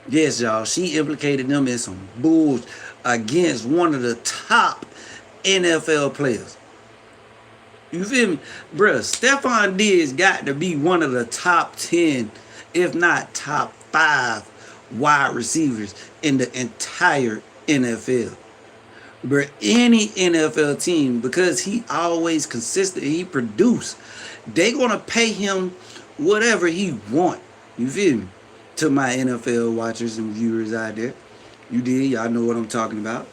A: Yes, y'all. She implicated them in some bullshit against one of the top NFL players. You feel me? Bruh, Stephon Diggs got to be one of the top 10, if not top 5 wide receivers in the entire NFL. But any NFL team, because he always consistent, he produce, they gonna pay him whatever he want. You feel me? To my NFL watchers and viewers out there, you did, y'all know what I'm talking about.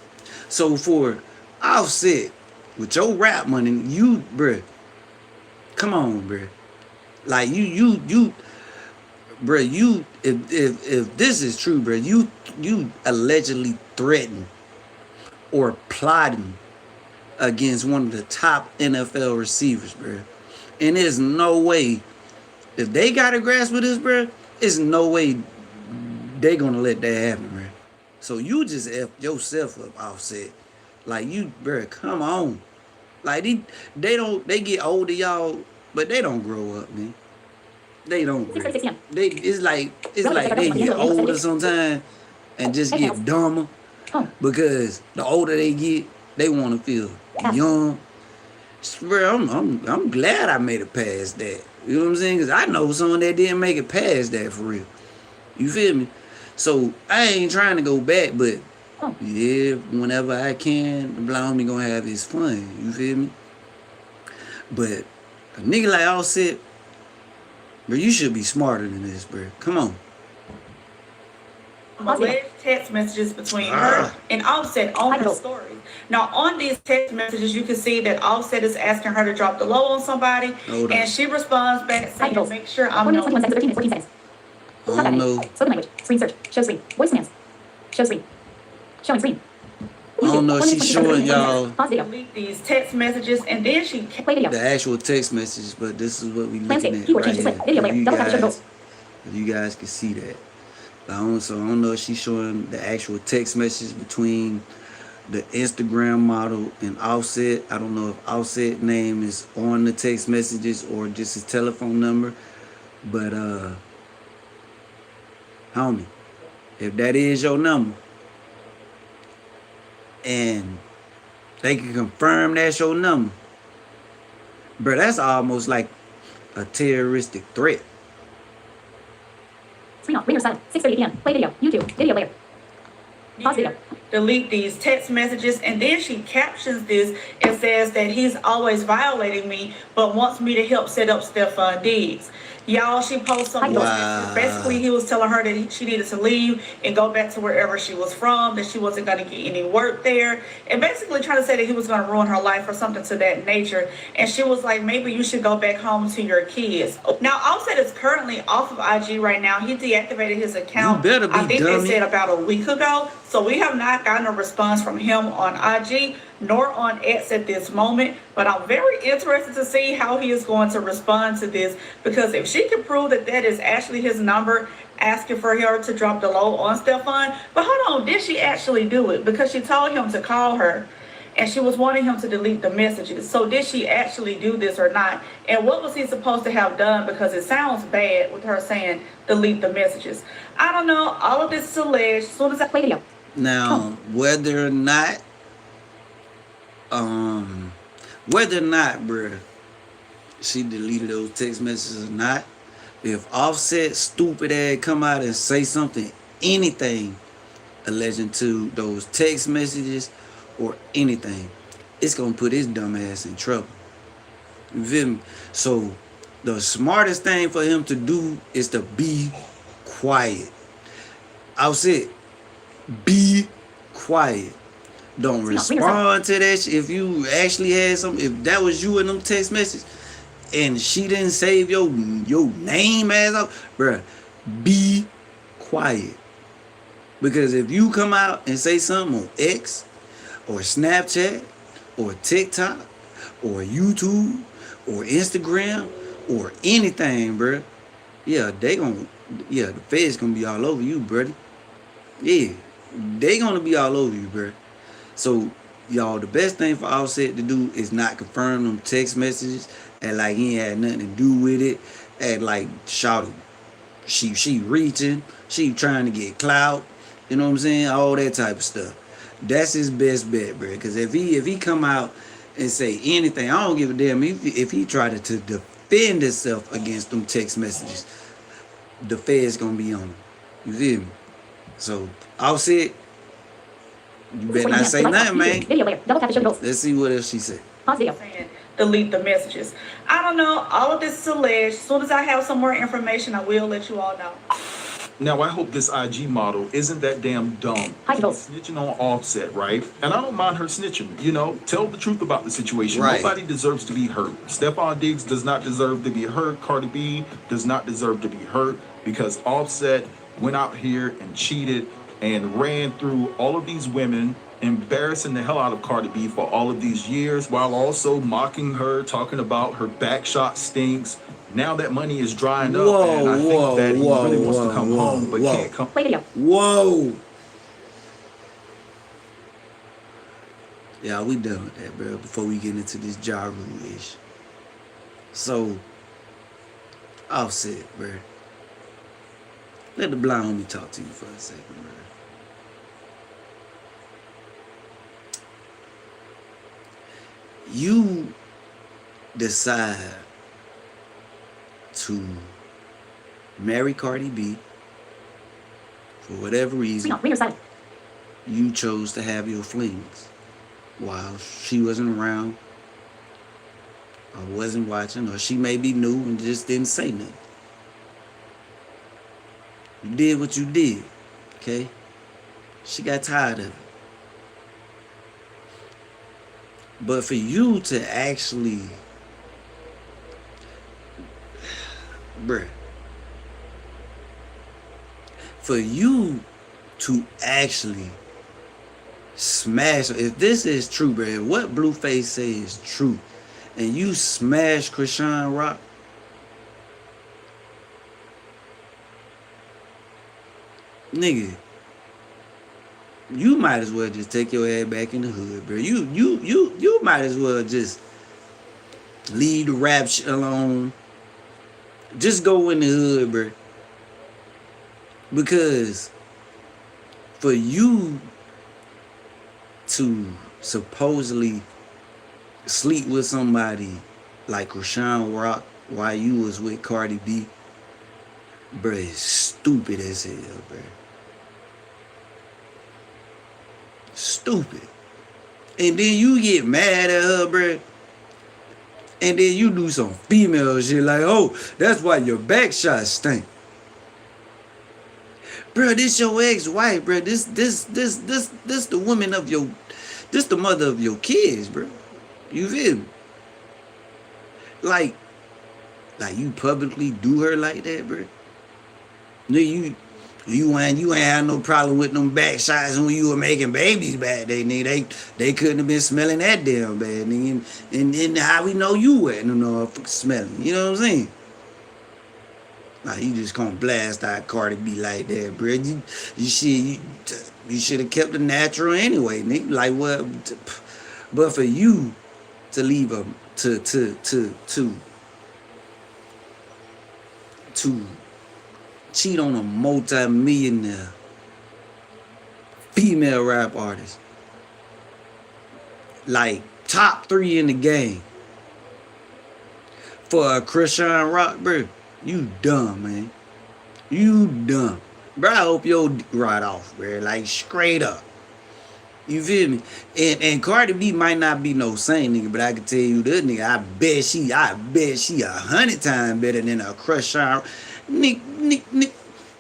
A: So for Offset, with your rap money, you, bruh, come on, bruh. Like, you, bruh, you, if this is true, bruh, you allegedly threatened or plotting against one of the top NFL receivers, bro. And there's no way, if they got a grasp of this, bro, there's no way they gonna let that happen, bro. So you just F yourself up, Offset. Like, you, bro, come on. Like they get older, y'all, but they don't grow up, man. They don't grow.
B: 6:36 p.m.
A: It's like
B: Relative
A: they
B: to
A: get
B: D'Angelo,
A: older sometimes and just
B: Hey,
A: get
B: House.
A: dumber
B: Home.
A: because the older they get, they want to feel
B: Yeah.
A: young. Bro, I'm glad I made it past that. You know what I'm saying? Because I know someone that didn't make it past that for real. You feel me? So I ain't trying to go back, but
B: Oh.
A: yeah, whenever I can, the BlindHomie gonna have his fun. You feel me? But a nigga like Offset, bro, you should be smarter than this, bro. Come on.
F: Alleged text messages between her and Offset on her story. Now, on these text messages, you can see that Offset is asking her to drop the low on somebody, and she responds back saying, "Make sure I'm
B: 4 minutes, 21 seconds, 13 minutes, 14 seconds.
A: I don't know.
B: Spoken language. Screen search. Show screen. Voice commands. Show screen. Showing screen.
A: I don't know if she's showing y'all
B: Pause video.
F: delete these text messages, and then she
B: Play video.
A: the actual text messages, but this is what we looking
B: Landscape.
A: at
B: Keyword
A: right
B: change.
A: here.
B: Display. Video layer. Double tap to show the goals.
A: If you guys can see that. I don't know if she's showing the actual text message between the Instagram model and Offset. I don't know if Offset name is on the text messages or just his telephone number. But homie, if that is your number and they can confirm that's your number, bro, that's almost like a terroristic threat.
B: Screen off. Ringer silent. 6:30 p.m. Play video. YouTube. Video layer. Pause video.
F: delete these text messages, and then she captions this and says that he's always violating me but wants me to help set up Stephon Diggs. Y'all, she posted something.
A: Wow.
F: Basically, he was telling her that she needed to leave and go back to wherever she was from, that she wasn't going to get any work there, and basically trying to say that he was going to ruin her life or something to that nature. And she was like, maybe you should go back home to your kids. Now, Offset is currently off of IG right now. He deactivated his account,
A: You better be
F: I think
A: dummy.
F: they said about a week ago. So we have not gotten a response from him on IG nor on X at this moment. But I'm very interested to see how he is going to respond to this, because if she can prove that that is actually his number asking for her to drop the low on Stephon. But hold on, did she actually do it? Because she told him to call her and she was wanting him to delete the messages. So did she actually do this or not? And what was he supposed to have done? Because it sounds bad with her saying delete the messages. I don't know. All of this is alleged. As soon as I play video.
A: Now, whether or not, bruh, she deleted those text messages or not, if Offset stupid ass come out and say something, anything alleging to those text messages or anything, it's gonna put his dumb ass in trouble. You feel me? So the smartest thing for him to do is to be quiet. Offset, be quiet. Don't respond to that shit. If you actually had something, if that was you in them text messages and she didn't save your name as up, bruh, be quiet. Because if you come out and say something on X or Snapchat or TikTok or YouTube or Instagram or anything, bruh, the feds gonna be all over you, brother. Yeah, they gonna be all over you, bruh. So, y'all, the best thing for Offset to do is not confirm them text messages and like he ain't had nothing to do with it. And like shouting, she reaching, she trying to get clout, you know what I'm saying? All that type of stuff. That's his best bet, bro. Because if he come out and say anything, I don't give a damn if he tried to defend himself against them text messages. The feds gonna be on him. You feel me? So Offset, you better not say nothing, man.
B: Video layer. Double tap to show the goals.
A: Let's see what else she said.
B: Pause video.
F: Delete the messages. I don't know. All of this is alleged. As soon as I have some more information, I will let you all know.
D: Now, I hope this IG model isn't that damn dumb. Snitching on Offset, right? And I don't mind her snitching. You know, tell the truth about the situation.
A: Right.
D: Nobody deserves to be hurt. Stephon Diggs does not deserve to be hurt. Cardi B does not deserve to be hurt, because Offset went out here and cheated and ran through all of these women, embarrassing the hell out of Cardi B for all of these years, while also mocking her, talking about her back shot stinks. Now that money is drying up, and I think that he really wants to come home, but can't come.
B: Play video.
A: Whoa. Yeah, we done with that, bro. Before we get into this Ja Rule ish. So, Offset, bro. Let the blind homie talk to you for a second, bro. You decide to marry Cardi B for whatever reason.
B: Reader side.
A: You chose to have your flings while she wasn't around or wasn't watching, or she may be new and just didn't say nothing. You did what you did, okay? She got tired of it. But for you to actually, bruh, for you to actually smash, if this is true, bruh, if what Blueface say is true, and you smash Krishan Rock, nigga, you might as well just take your head back in the hood, bro. You might as well just leave the rap shit alone. Just go in the hood, bro. Because for you to supposedly sleep with somebody like Krishan Rock while you was with Cardi B, bro, it's stupid as hell, bro. Stupid. And then you get mad at her, bro. And then you do some female shit like, oh, that's why your back shots stink. Bro, this your ex-wife, bro. This the woman of your, this the mother of your kids, bro. You feel me? Like you publicly do her like that, bro. You ain't have no problem with them back shots when you were making babies back then, nigga. They couldn't have been smelling that damn bad, nigga. And how we know you wasn't no smelling. You know what I'm saying? Like, you just gonna blast out Cardi B like that, bro. You should have kept it natural anyway, nigga. Like what? But for you to leave them to cheat on a multi-millionaire female rap artist, like top 3 in the game, for a Krishan Rock, bro, you dumb, man. You dumb. Bro, I hope your right off, bro. Like, straight up. You feel me? And Cardi B might not be no saint, nigga, but I can tell you this, nigga, I bet she 100 times better than a Krishan. Nick,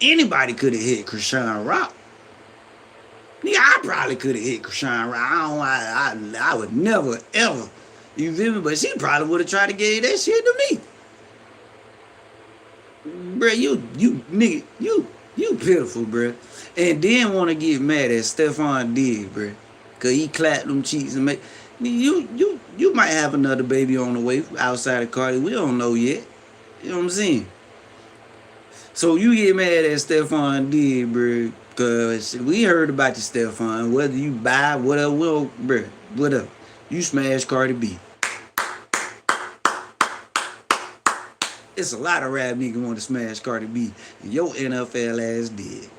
A: anybody could have hit Krishan Rock. Nigga, I probably could have hit Krishan Rock. I would never, ever. You feel me? But she probably would have tried to give that shit to me. Bruh, you pitiful, bruh. And then want to get mad at Stephon Diggs, bruh. Cause he clapped them cheeks and make you might have another baby on the way outside of Cardi. We don't know yet. You know what I'm saying? So you get mad at Stephon Diggs, bruh. Cause we heard about you, Stephon. Whether you buy, whatever, bruh, whatever. You smash Cardi B. It's a lot of rap niggas want to smash Cardi B, and your NFL ass did.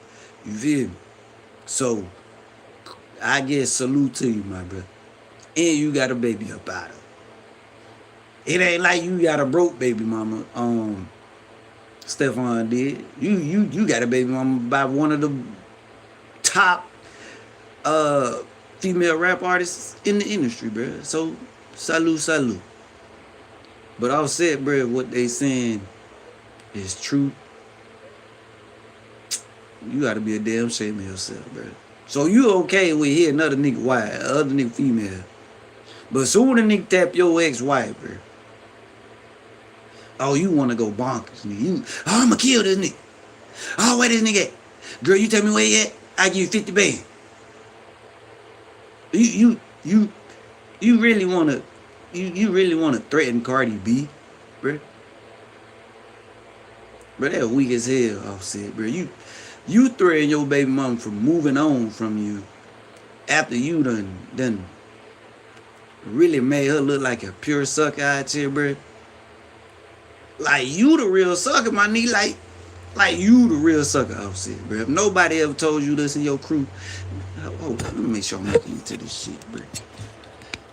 A: You feel me? So, I guess salute to you, my brother. And you got a baby up out of it. It ain't like you got a broke baby mama. Stephon did. You got a baby mama by one of the top female rap artists in the industry, bro. So, salute. But all said, bro, what they saying is true. You gotta be a damn shame of yourself, bro. So you okay with hitting another nigga wife, other nigga female. But soon a nigga tap your ex-wife, bro. Oh, you wanna go bonkers, nigga. I'ma kill this nigga. Oh, where this nigga at? Girl, you tell me where he at, I give you 50 bands. You really wanna threaten Cardi B, bro? Bro, that weak as hell, Offset, bro. You threaten your baby mama from moving on from you after you done really made her look like a pure sucker out here, bro. Like, you the real sucker, my nigga. Like you the real sucker, Offset, bro. If nobody ever told you this in your crew, hold on, let me make sure I'm looking into this shit, bro.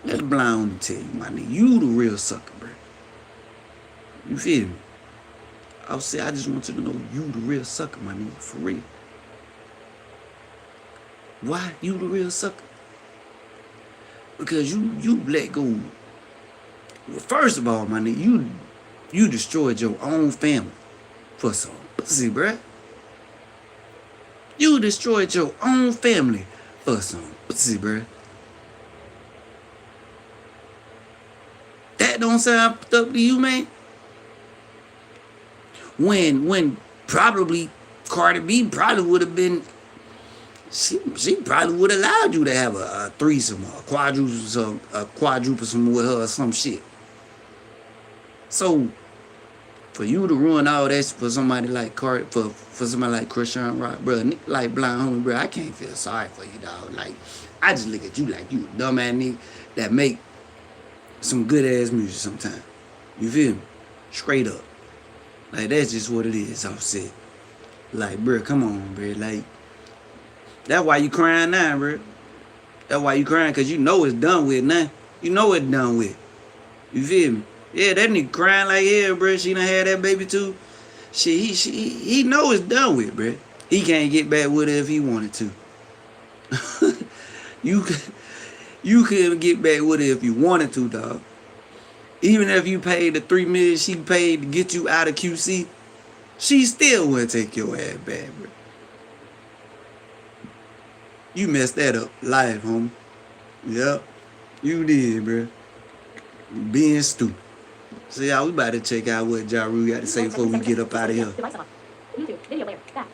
A: Let the blind homie tell you, my nigga, you the real sucker, bro. You feel me? Offset, I just want you to know you the real sucker, my nigga, for real. Why you the real sucker? Because you let go. Well, first of all, my nigga, you destroyed your own family for some pussy, bruh. You destroyed your own family for some pussy, bruh. That don't sound fucked up to you, man? When probably Cardi B probably would have been, she probably would have allowed you to have a threesome or a quadruple with her or some shit. So for you to ruin all that for somebody like for somebody like Christian Rock, bro, like BlindHomie, bro, I can't feel sorry for you, dog. Like, I just look at you like you a dumb ass nigga that make some good ass music sometimes. You feel me? Straight up. Like, that's just what it is, Offset. Like, bro, come on, bro. Like, that's why you crying now, bro. That's why you crying, because you know it's done with now. You know it's done with. You feel me? Yeah, that nigga crying like hell, bro. She done had that baby too. He know it's done with, bro. He can't get back with her if he wanted to. You couldn't get back with her if you wanted to, dog. Even if you paid the $3 million she paid to get you out of QC, she still wouldn't take your ass back, bro. You messed that up live, homie. Yep, you did, bro. Being stupid. So y'all, we about to check out what Ja Rule got to say before we get up out of here.
B: YouTube, video layer, back.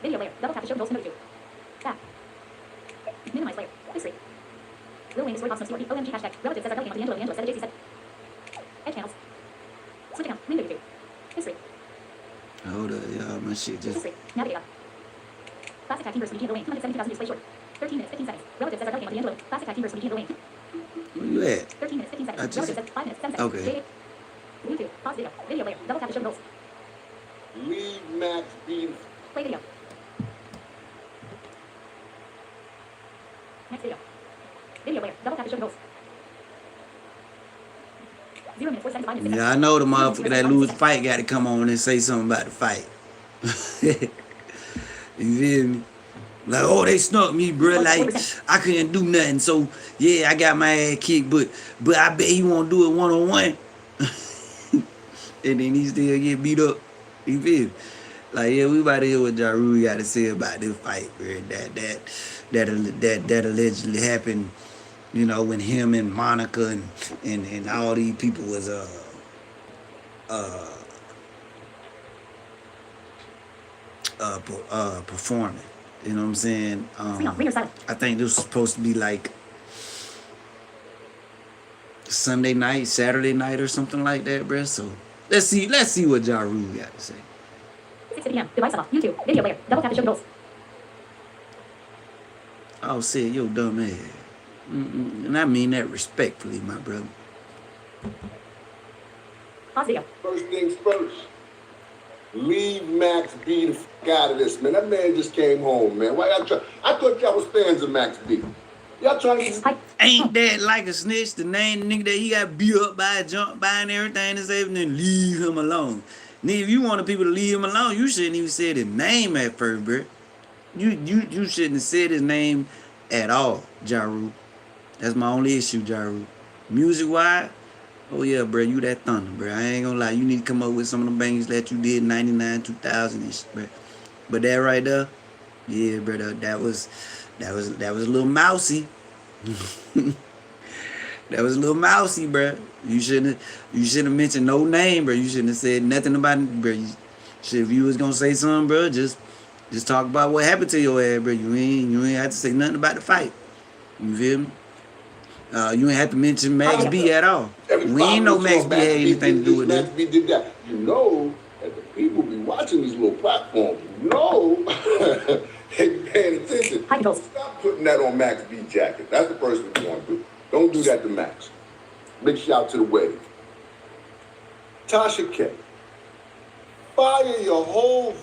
B: Video layer, double tap to show results in 2. Back. Minimize layer, history. Lil Wayne destroyed Cosmos, OMG hashtag. Relative says I came on D'Angelo said JC said. Edge channels. Switch account, window YouTube. History.
A: Hold up, y'all, my shit just...
B: History, navigate up. Classic tag team versus Lil Wayne, 270,000 views, play short. 13 minutes, 15 seconds. Relative says I came on D'Angelo. Classic tag team versus Lil Wayne.
A: Where you at?
B: 13 minutes, 15 seconds. Relative says 5 minutes, 10 seconds.
A: Okay.
B: YouTube, pause video, video layer, double tap to show results.
G: Leave Max be.
B: Play video. Next video. Video layer, double tap to show results. 0 minutes, 4 seconds, 5 minutes.
A: Yeah, I know the motherfucker that lose fight got to come on and say something about the fight. You feel me? Like, oh, they snuck me, bro. Like, I couldn't do nothing. So, yeah, I got my ass kicked, but I bet he won't do it one-on-one. And then he still get beat up. You feel me? Like, yeah, we about to hear what Ja Rule got to say about this fight, bro. That allegedly happened, you know, when him and Monica and all these people was performing. You know what I'm saying? I think this was supposed to be like Sunday night, Saturday night, or something like that, bro. So let's see what Ja Rule got to say.
B: 6 p.m. Device off. YouTube. Video layer. Double tap to show results.
A: Oh, said yo dumb ass. And I mean that respectfully, my brother.
B: Pause video.
G: First things first. Leave Max B the fuck out of this, man. That man just came home, man. Why y'all try? I thought y'all was fans of Max B. Y'all trying to...
A: Ain't that like a snitch to name the nigga that he got beat up by, jumped by and everything and say, and then leave him alone. Nigga, if you wanted people to leave him alone, you shouldn't even say his name at first, bro. You shouldn't have said his name at all, Ja Rule. That's my only issue, Ja Rule. Music-wise, oh yeah, bro, you that thunder, bro. I ain't gonna lie, you need to come up with some of the bangers that you did in 99, 2000 and shit, bro. But that right there, yeah, bro, that was a little mousy. That was a little mousy, bro. You shouldn't have mentioned no name, bro. You shouldn't have said nothing about it, bro. If you was gonna say something, bro, just talk about what happened to your ass, bro. You ain't have to say nothing about the fight. You feel me? You ain't have to mention Max B at all. We ain't know Max B had anything to do with that.
G: Max B did that. You know that the people be watching these little platforms. You know They be paying attention.
B: High controls.
G: Stop putting that on Max B jacket. That's the first thing you want to do. Don't do that to Max. Big shout to the wedding. Tasha K. Fire your whole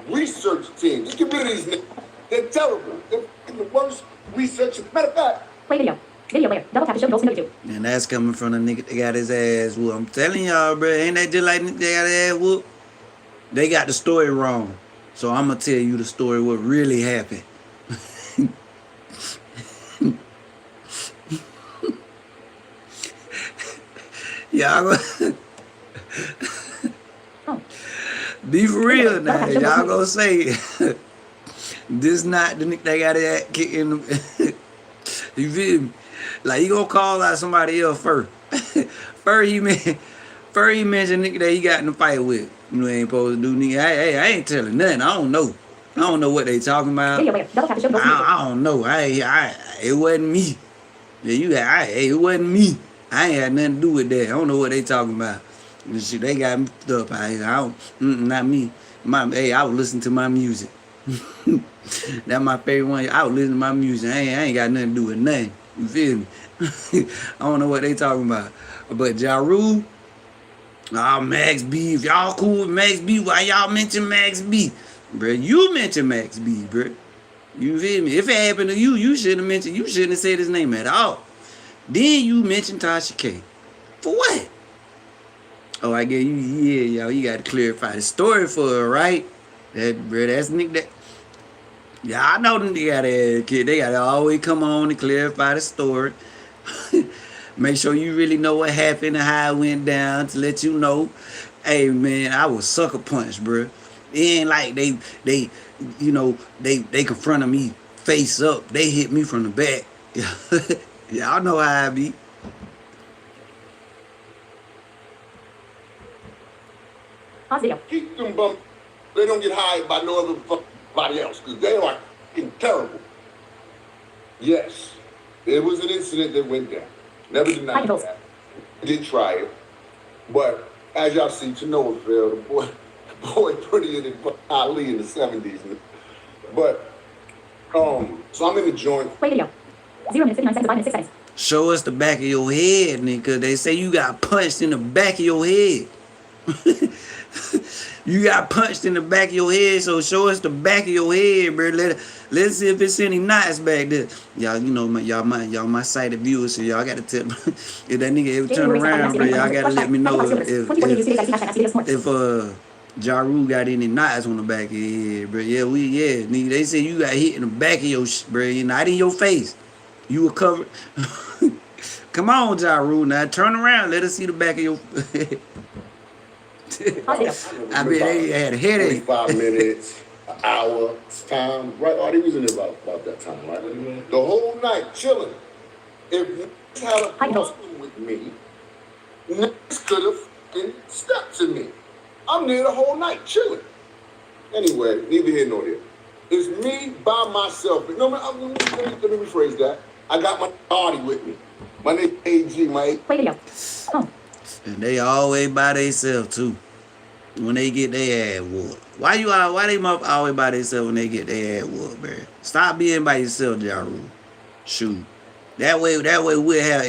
G: research team. Just get rid of these niggas. They're terrible. They're the worst researchers. Matter of fact.
B: Play video. Video player. Double tap to show results in YouTube.
A: And that's coming from the nigga that got his ass whooped. I'm telling y'all, bro, ain't that just like they got their ass whooped? They got the story wrong. So I'm gonna tell you the story what really happened. Y'all go be for real now. Y'all gonna say this not the nigga that got that kick in the you feel me? Like he gonna call out somebody else first. First he mentioned nigga that he got in the fight with. You ain't supposed to do nigga. Hey, I ain't telling nothing. I don't know. I don't know what they talking about.
B: Video player. Double tap to show results in YouTube.
A: I don't know. It wasn't me. Yeah, it wasn't me. I ain't had nothing to do with that. I don't know what they talking about. And shit, they got me up. Not me. I was listening to my music. That's my favorite one. I was listening to my music. I ain't got nothing to do with nothing. You feel me? I don't know what they talking about. But Ja Rule, Max B. If y'all cool with Max B, why y'all mention Max B? Bro, you mentioned Max B, bro. You feel me? If it happened to you, you shouldn't have said his name at all. Then you mentioned Tasha K. For what? Oh, I get you. Yeah, y'all. You got to clarify the story for her, right? That's Nick. That. Yeah, I know them. They got to always come on and clarify the story. Make sure you really know what happened and how it went down to let you know. Hey, man, I was sucker punched, bro. It ain't like they confronted me face up. They hit me from the back. Y'all know how I be.
B: Pause video.
G: Keep them bums. They don't get hired by no other body else because they are fucking terrible. Yes, there was an incident that went down. Never denied that. I did try it. But as y'all see, to no avail, the boy prettier than Ali in the 70s. But, so I'm in the joint.
B: Play video. 0 minutes 59 seconds, 5 minutes 6 seconds.
A: Show us the back of your head, nigga. They say you got punched in the back of your head. You got punched in the back of your head, so show us the back of your head, bro. Let's see if it's any knots back there. Y'all, you know, y'all my sighted viewers, so y'all gotta tell if that nigga ever turn around, bro, y'all gotta let me know if Ja Rule got any knots on the back of his head, bro. Nigga, they say you got hit in the back of your bro, not in your face. You were covered. Come on, Ja Rule, now turn around, let us see the back of your I mean, they had a headache.
G: 45 minutes, an hour time, right? Oh, they was in there about that time, right? The whole night chilling. If you had a problem with me, niggas could have stepped to me. I'm there the whole night chilling. Anyway, neither here nor there. It's me by myself. No, let me rephrase that. I got my party with me. My name AG, my
B: Play video. Oh.
A: And they always by themselves too. When they get their ass whooped. Why they always by themselves when they get their ass whooped, bro? Stop being by yourself, Ja Rule. Shoot. That way we'll have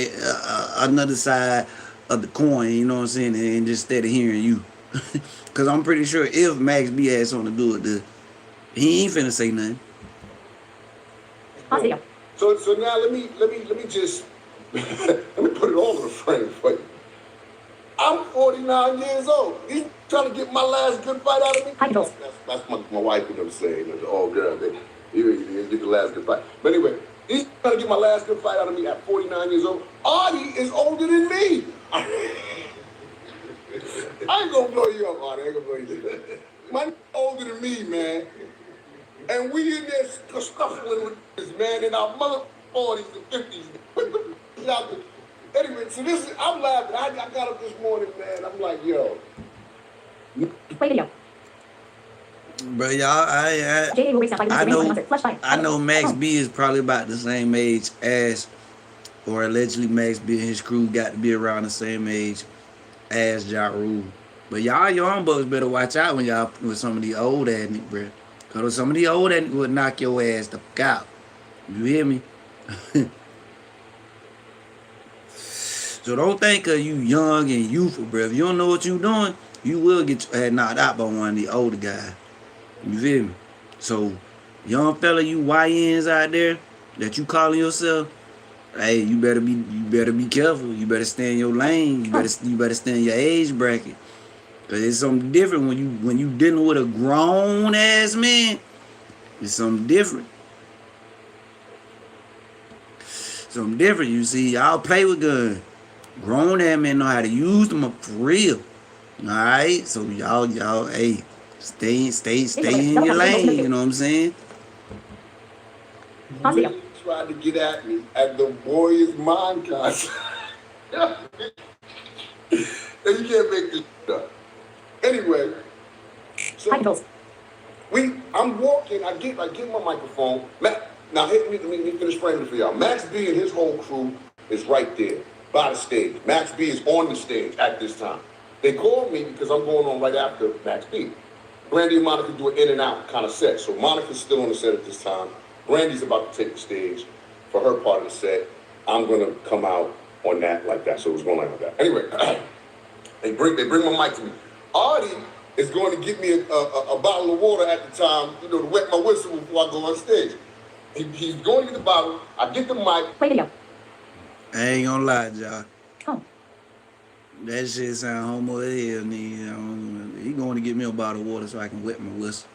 A: another side of the coin, you know what I'm saying? And just instead of hearing you. Cause I'm pretty sure if Max B had something to do with this, he ain't finna say nothing.
G: So now let me just let me put it all in the frame for you. I'm 49 years old. He's trying to get my last good fight out of me. That's my wife and them saying, the old girl, you get the last good fight. But anyway, he's trying to get my last good fight out of me at 49 years old. Artie is older than me. I ain't gonna blow you up, Artie. I ain't gonna blow you up. My older than me, man. And we in there scuffling with this, man, in our mother 40s and 50s. Anyway, so I'm laughing. I got up this morning, man. I'm like, yo.
B: Play video.
A: Bro, y'all, I know Max B is probably about the same age as, or allegedly Max B and his crew got to be around the same age as Ja Rule. But y'all young bucks better watch out when y'all with some of these old ass niggas, bro. Cause some of the old that would knock your ass the fuck out. You hear me? So don't think of you young and youthful, bro. If you don't know what you doing, you will get your head knocked out by one of the older guys. You feel me? So, young fella, you YNs out there that you calling yourself, hey, you better be careful. You better stay in your lane. You better stay in your age bracket. Cause it's something different when you dealing with a grown ass man. It's something different. Something different. You see, y'all play with guns. Grown ass men know how to use them up for real. Alright? So y'all, hey, stay in your lane, you know what I'm saying?
G: Really tried to get at me at the Boy Is Mine concert. And you can't make this up. Anyway, so I'm walking, I get my microphone. Now let me finish framing for y'all. Max B and his whole crew is right there by the stage. Max B is on the stage at this time. They called me because I'm going on right after Max B. Brandy and Monica do an in and out kind of set. So Monica's still on the set at this time. Brandy's about to take the stage for her part of the set. I'm gonna come out on that like that. So it's going like that. Anyway, they bring my mic to me. Artie is going to get me a bottle of water at the time, to wet my whistle before I go on stage. He's going to get the bottle. I get the mic.
B: Play video.
A: I ain't gonna lie, y'all. Oh. That shit sound homo as hell, nigga. He going to get me a bottle of water so I can wet my whistle.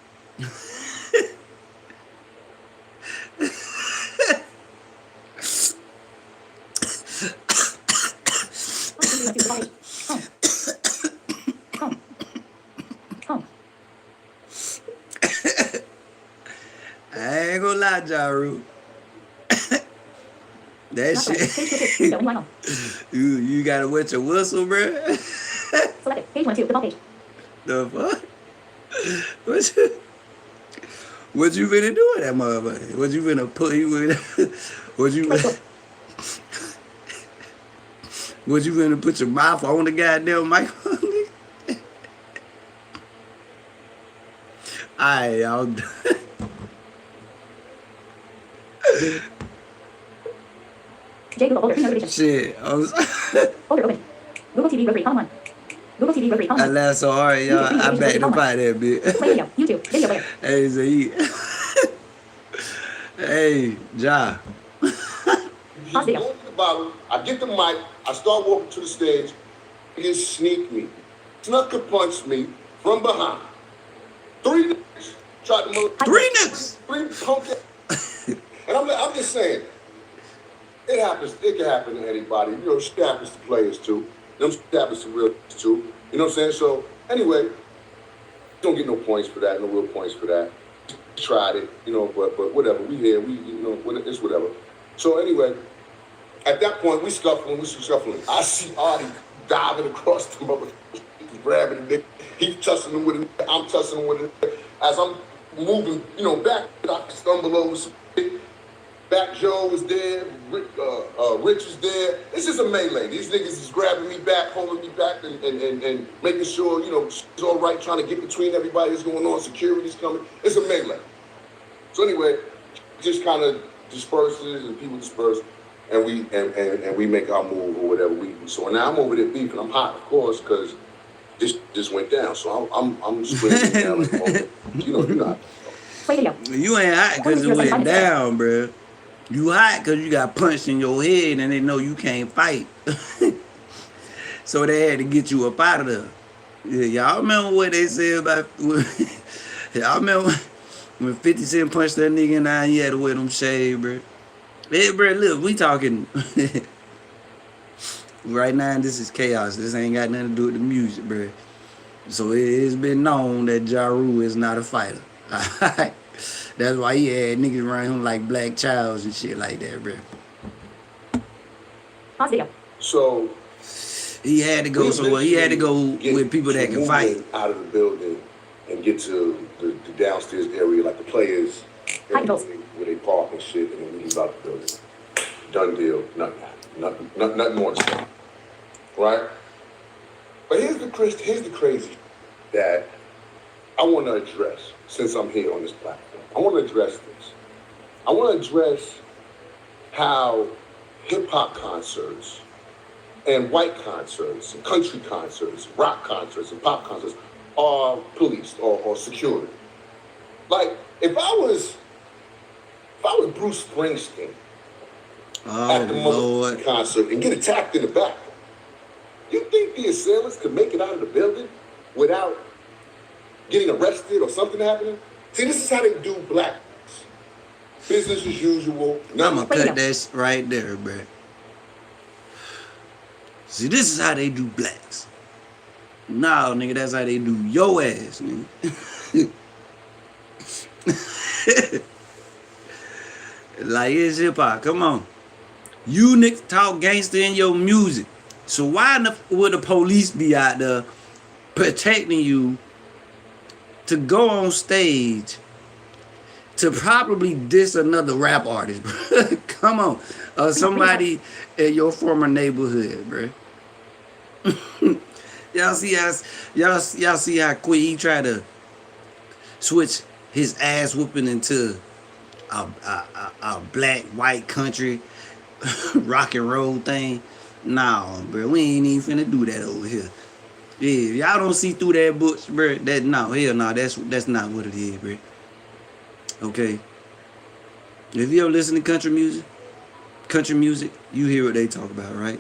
A: I ain't gonna lie, Jaru. That shit. you gotta wet your whistle, bro.
B: Select page 1 2, the page.
A: The fuck? What you finna do with that motherfucker? What you finna put what you finna put your mouth on the goddamn microphone? Alright, y'all. Shit.
B: Folder open. Google TV Rotary, column 1. Google TV Rotary, column 1.
A: I laughed so hard, y'all. I backed up out that bitch.
B: Play video. YouTube. Video player.
A: Hey, so hey, Ja.
G: Pause video. The bottle, I get the mic. I start walking to the stage. He just sneaked me. Snucker punched me from behind. 3 niggas. Tried to move.
A: 3 niggas.
G: 3 punk ass. And I'm just saying. It happens. It can happen to anybody. Shit happens to players too. Shit happens to real too. You know what I'm saying? So anyway, don't get no points for that. No real points for that. Tried it. But whatever. We here. It's whatever. So anyway, at that point we scuffling. I see Artie diving across the motherfucker, grabbing the nigga. He's tussling him with it. I'm tussling him with it. As I'm moving, back, I stumble over some shit. Back Joe was there, Rich was there. It's just a melee. These niggas is grabbing me back, holding me back, and making sure, it's all right, trying to get between everybody that's going on. Security's coming. It's a melee. So anyway, just kind of disperses and people disperse, and we make our move or whatever. So now I'm over there beefing. I'm hot, of course, because this just went down. So I'm screaming down like, you're not.
A: You ain't hot because it went down, bro. You hot because you got punched in your head and they know you can't fight. So they had to get you up out of there. Yeah, y'all remember what they said about... Y'all remember when 50 Cent punched that nigga in the eye, he had to wear them shades, bro. Hey, bro, look, we talking... Right now, this is chaos. This ain't got nothing to do with the music, bro. So it's been known that Ja Rule is not a fighter. That's why he had niggas around him like Black Childs and shit like that, bro.
B: Pause video.
G: So
A: he had to go somewhere. He had to go with people that can fight.
G: Out of the building and get to the downstairs area, like the players area, where they park and shit, and then we leave out the building. Done deal. Nothing more to say. Right? But here's the crazy that I want to address, since I'm here on this platform, I want to address this. I want to address how hip-hop concerts and white concerts and country concerts, rock concerts and pop concerts are policed or secured. Like, if I was Bruce Springsteen at the
A: Lord.
G: concert and get attacked in the back, you think the assailants could make it out of the building without getting arrested or something happening? See, this is how they do black. Business as usual.
A: I'm gonna cut that right there, bro. See, this is how they do blacks. Nah, nigga, that's how they do your ass, nigga. Like, it's hip-hop, come on. You niggas talk gangster in your music. So why would the police be out there protecting you to go on stage to probably diss another rap artist, bro? Come on. Somebody in your former neighborhood, bro. y'all see how quick he tried to switch his ass whooping into a black white country rock and roll thing. Nah, bro, we ain't even finna do that over here. Yeah, y'all don't see through that bush, bro. That's not not what it is, bro. Okay. If you ever listen to country music, you hear what they talk about, right?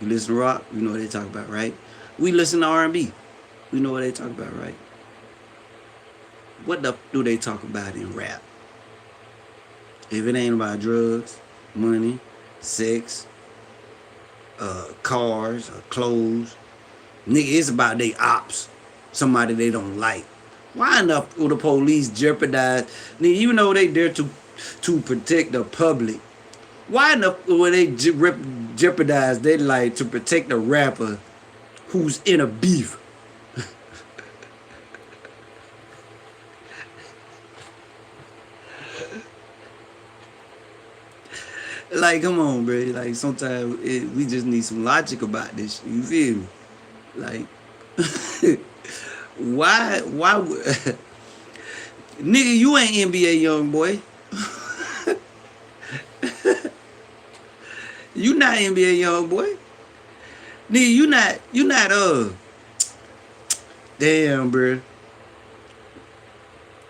A: You listen to rock, you know what they talk about, right? We listen to R&B, we know what they talk about, right? What the do they talk about in rap? If it ain't about drugs, money, sex, cars, clothes, nigga, it's about they ops, somebody they don't like. Why enough will the police jeopardize, nigga, even though they there to protect the public, why enough will they jeopardize their life to protect a rapper who's in a beef? Like, come on, bro. Like, sometimes we just need some logic about this. You feel me? Like, why nigga, you ain't NBA young boy. You not NBA young boy. Nigga, you not damn, bro.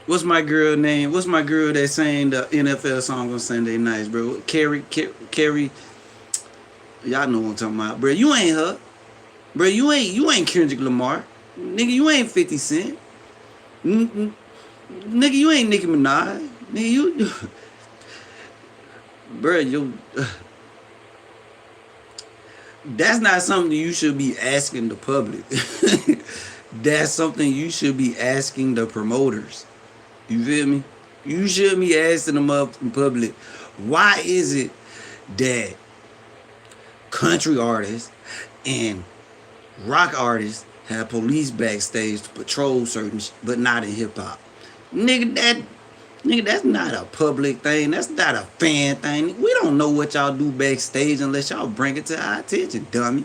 A: What's my girl name? What's my girl that sang the NFL song on Sunday nights, bro? Carrie. Y'all know what I'm talking about, bro. You ain't her. Bro, you ain't Kendrick Lamar. Nigga, you ain't 50 Cent. Nigga, you ain't Nicki Minaj. Nigga, you bro, that's not something you should be asking the public. That's something you should be asking the promoters. You feel me? You should be asking them up in public, why is it that country artists and rock artists have police backstage to patrol certain but not in hip-hop? Nigga, that's not a public thing. That's not a fan thing. We don't know what y'all do backstage unless y'all bring it to our attention, dummy.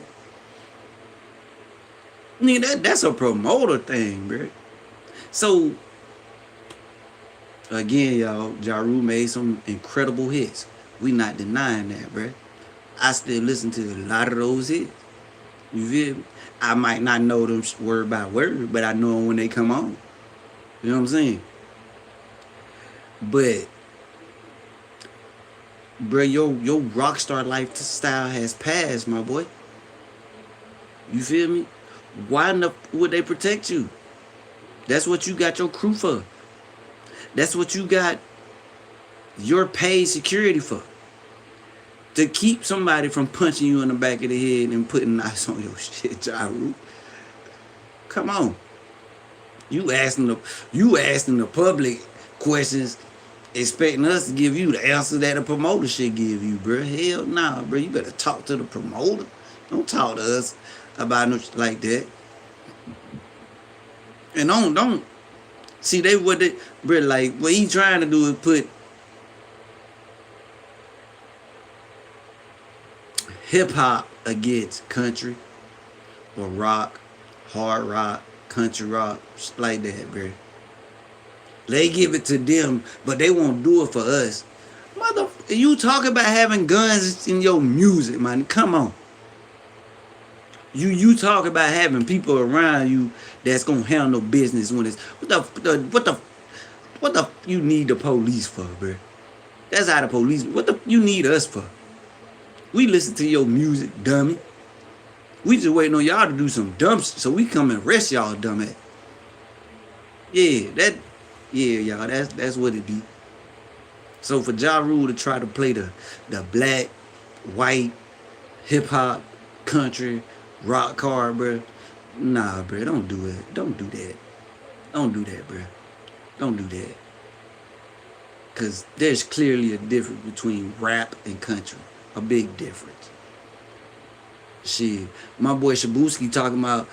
A: Nigga, that's a promoter thing, bro. So, again, y'all, Ja Rule made some incredible hits. We not denying that, bro. I still listen to a lot of those hits. You feel me? I might not know them word by word, but I know them when they come on. You know what I'm saying? But, bro, your rock star lifestyle has passed, my boy. You feel me? Why enough would they protect you? That's what you got your crew for. That's what you got your paid security for. To keep somebody from punching you in the back of the head and putting ice on your shit, Ja Rule. Come on. You asking the public questions, expecting us to give you the answer that a promoter should give you, bro. Hell nah, bro. You better talk to the promoter. Don't talk to us about no shit like that. And don't see what he trying to do is put hip hop against country or rock, hard rock, country rock, like that, bro. They give it to them, but they won't do it for us. Mother, you talk about having guns in your music, man. Come on. You talk about having people around you that's gonna handle business when it's what the you need the police for, bro? That's how the police. What the you need us for? We listen to your music, dummy. We just waiting on y'all to do some dumb shit so we come and arrest y'all, dumbass. Yeah, y'all. That's what it be. So for Ja Rule to try to play the black, white, hip hop, country, rock card, bro. Nah, bro. Don't do it. Don't do that. Don't do that, bro. Don't do that. Because there's clearly a difference between rap and country. A big difference. Shit. My boy Shabuski talking about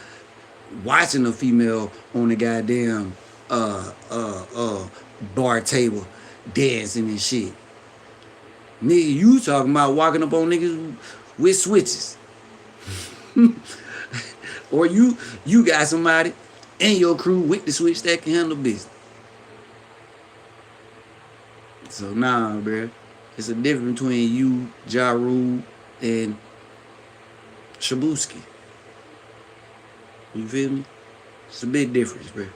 A: watching a female on the goddamn bar table dancing and shit. Nigga, you talking about walking up on niggas with switches. Or you got somebody in your crew with the switch that can handle business. So nah, bro. It's a difference between you, Ja Rule, and Shabuski. You feel me? It's a big difference, bro.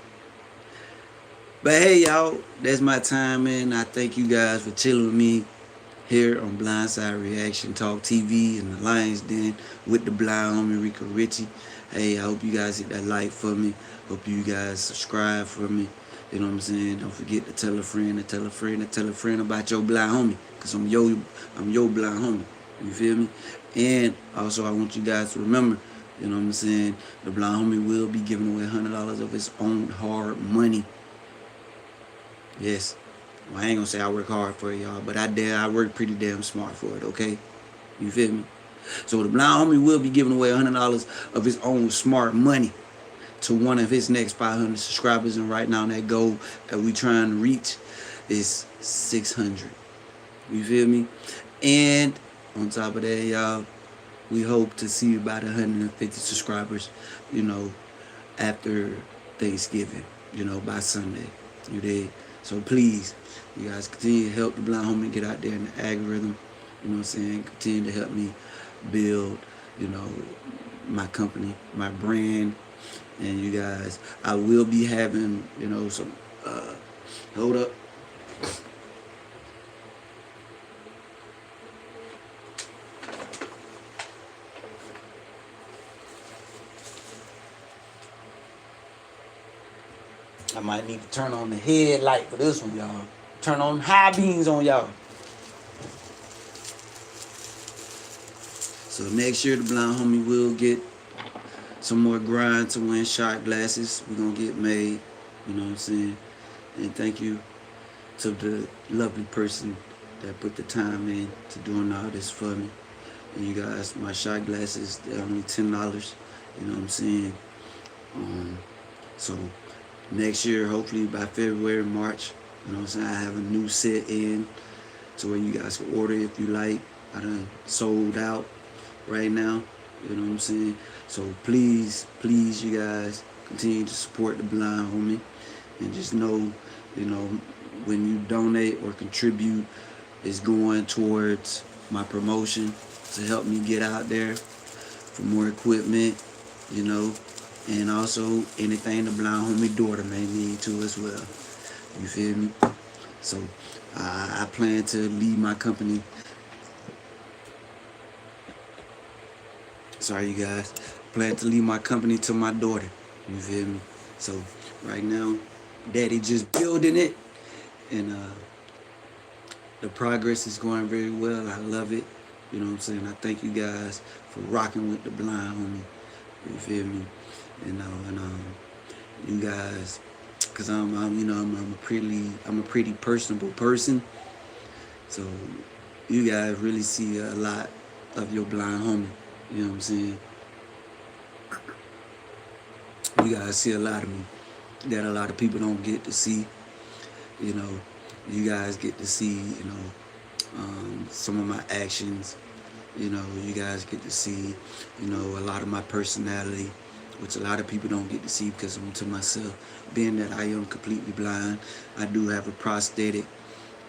A: But hey, y'all, that's my time, man. I thank you guys for chilling with me here on Blindside Reaction Talk TV and the Lions Den with the BlindHomie Rico Richy. Hey, I hope you guys hit that like for me. Hope you guys subscribe for me. You know what I'm saying? Don't forget to tell a friend, to tell a friend, to tell a friend about your blind homie. Because I'm your blind homie. You feel me? And also I want you guys to remember, you know what I'm saying, the blind homie will be giving away $100 of his own hard money. Yes. Well, I ain't gonna say I work hard for it, y'all, but I work pretty damn smart for it, okay? You feel me? So the blind homie will be giving away $100 of his own smart money to one of his next 500 subscribers, and right now that goal that we trying to reach is 600. You feel me? And on top of that, y'all, we hope to see about 150 subscribers, you know, after Thanksgiving, you know, by Sunday. You dig? So please, you guys continue to help the blind homie get out there in the algorithm. You know what I'm saying? Continue to help me build, you know, my company, my brand. And you guys, I will be having, you know, some, hold up. I might need to turn on the headlight for this one, y'all. Turn on high beams on y'all. So next year, the blind homie will get some more GrindtoWin shot glasses. We're going to get made. You know what I'm saying? And thank you to the lovely person that put the time in to doing all this for me. And you guys, my shot glasses, they're only $10. You know what I'm saying? So next year, hopefully by February, March, you know what I'm saying, I have a new set in to where you guys can order if you like. I done sold out right now. You know what I'm saying? So please, you guys, continue to support the blind homie. And just know, you know, when you donate or contribute, it's going towards my promotion to help me get out there for more equipment, you know, and also anything the blind homie daughter may need to as well. You feel me? So I plan to leave my company. Sorry, you guys. Plan to leave my company to my daughter. You feel me? So right now, daddy just building it, and the progress is going very well. I love it. You know what I'm saying? I thank you guys for rocking with the blind homie. You feel me? You know, and you guys, cause I'm a pretty personable person. So you guys really see a lot of your blind homie. You know what I'm saying? You guys see a lot of me that a lot of people don't get to see. You know, you guys get to see, you know, some of my actions. You know, you guys get to see, you know, a lot of my personality. which a lot of people don't get to see because I'm to myself. Being that I am completely blind, I do have a prosthetic,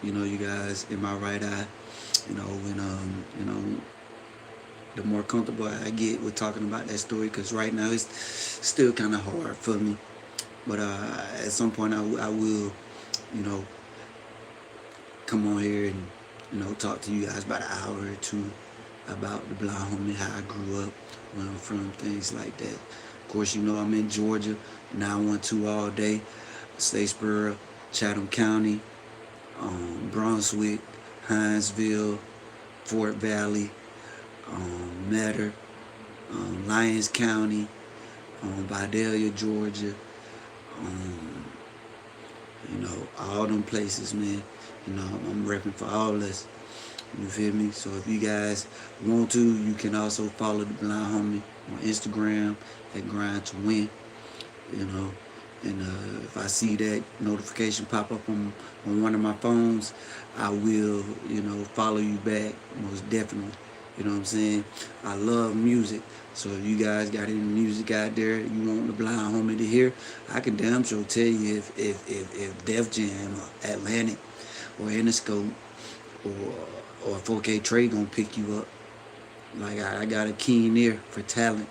A: you know, you guys, in my right eye, you know, and you know, the more comfortable I get with talking about that story, because right now it's still kind of hard for me. But at some point I will, you know, come on here and, you know, talk to you guys about an hour or two about the blind homie, how I grew up, where I'm from, things like that. Of course, you know I'm in Georgia, 912 all day, Statesboro, Chatham County, Brunswick, Hinesville, Fort Valley, Metter, Lyons County, Vidalia, Georgia, you know, all them places, man. You know, I'm repping for all this. You feel me? So if you guys want to, you can also follow the Blind Homie on Instagram at GrindtoWin. You know, and if I see that notification pop up on one of my phones, I will, you know, follow you back, most definitely. You know what I'm saying? I love music. So if you guys got any music out there you want the Blind Homie to hear, I can damn sure tell you if Def Jam or Atlantic or Interscope or 4K Trey gonna pick you up. Like I got a keen ear for talent.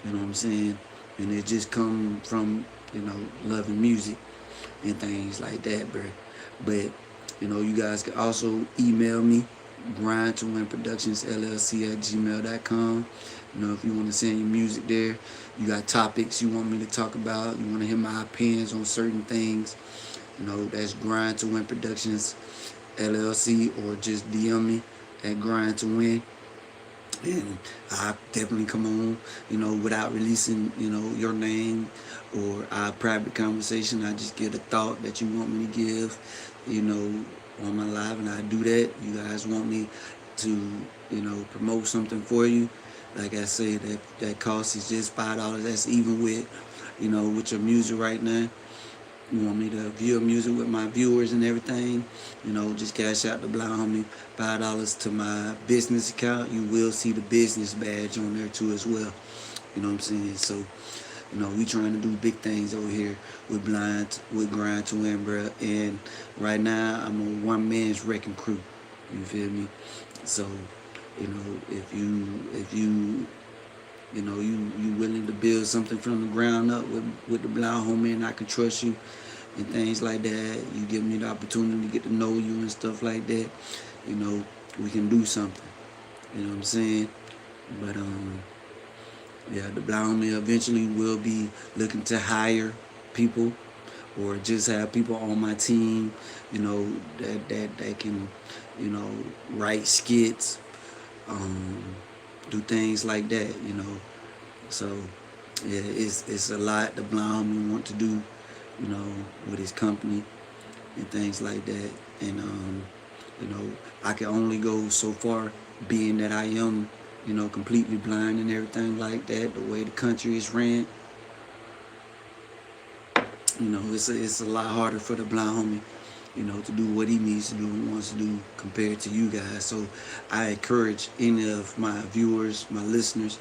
A: You know what I'm saying? And it just come from, you know, loving music and things like that, bro. But, you know, you guys can also email me, GrindtoWinProductionsLLC@gmail.com. You know, if you want to send your music there, you got topics you want me to talk about, you want to hear my opinions on certain things, you know, that's GrindtoWinProductionsLLC, or just DM me at GrindtoWin. And I definitely come on, you know, without releasing, you know, your name or our private conversation. I just get a thought that you want me to give, you know, on my live, and I do that. You guys want me to, you know, promote something for you. Like I say, that cost is just $5. That's even with, you know, with your music right now. You want me to view music with my viewers and everything, you know, just cash out the Blind Homie $5 to my business account. You will see the business badge on there too as well. You know what I'm saying? So, you know, we trying to do big things over here with GrindtoWin, bro. And right now I'm a one man's wrecking crew. You feel me? So, you know, if you you know, you willing to build something from the ground up with the Blind Homie, and I can trust you and things like that. You give me the opportunity to get to know you and stuff like that. You know, we can do something. You know what I'm saying? But yeah, the Blind Homie eventually will be looking to hire people, or just have people on my team, you know, that can, you know, write skits, do things like that, you know. So yeah, it's a lot the Blind Homie want to do, you know, with his company and things like that. And you know, I can only go so far, being that I am, you know, completely blind and everything like that. The way the country is ran, you know, it's a lot harder for the Blind Homie, you know, to do what he needs to do and wants to do compared to you guys. So I encourage any of my viewers, my listeners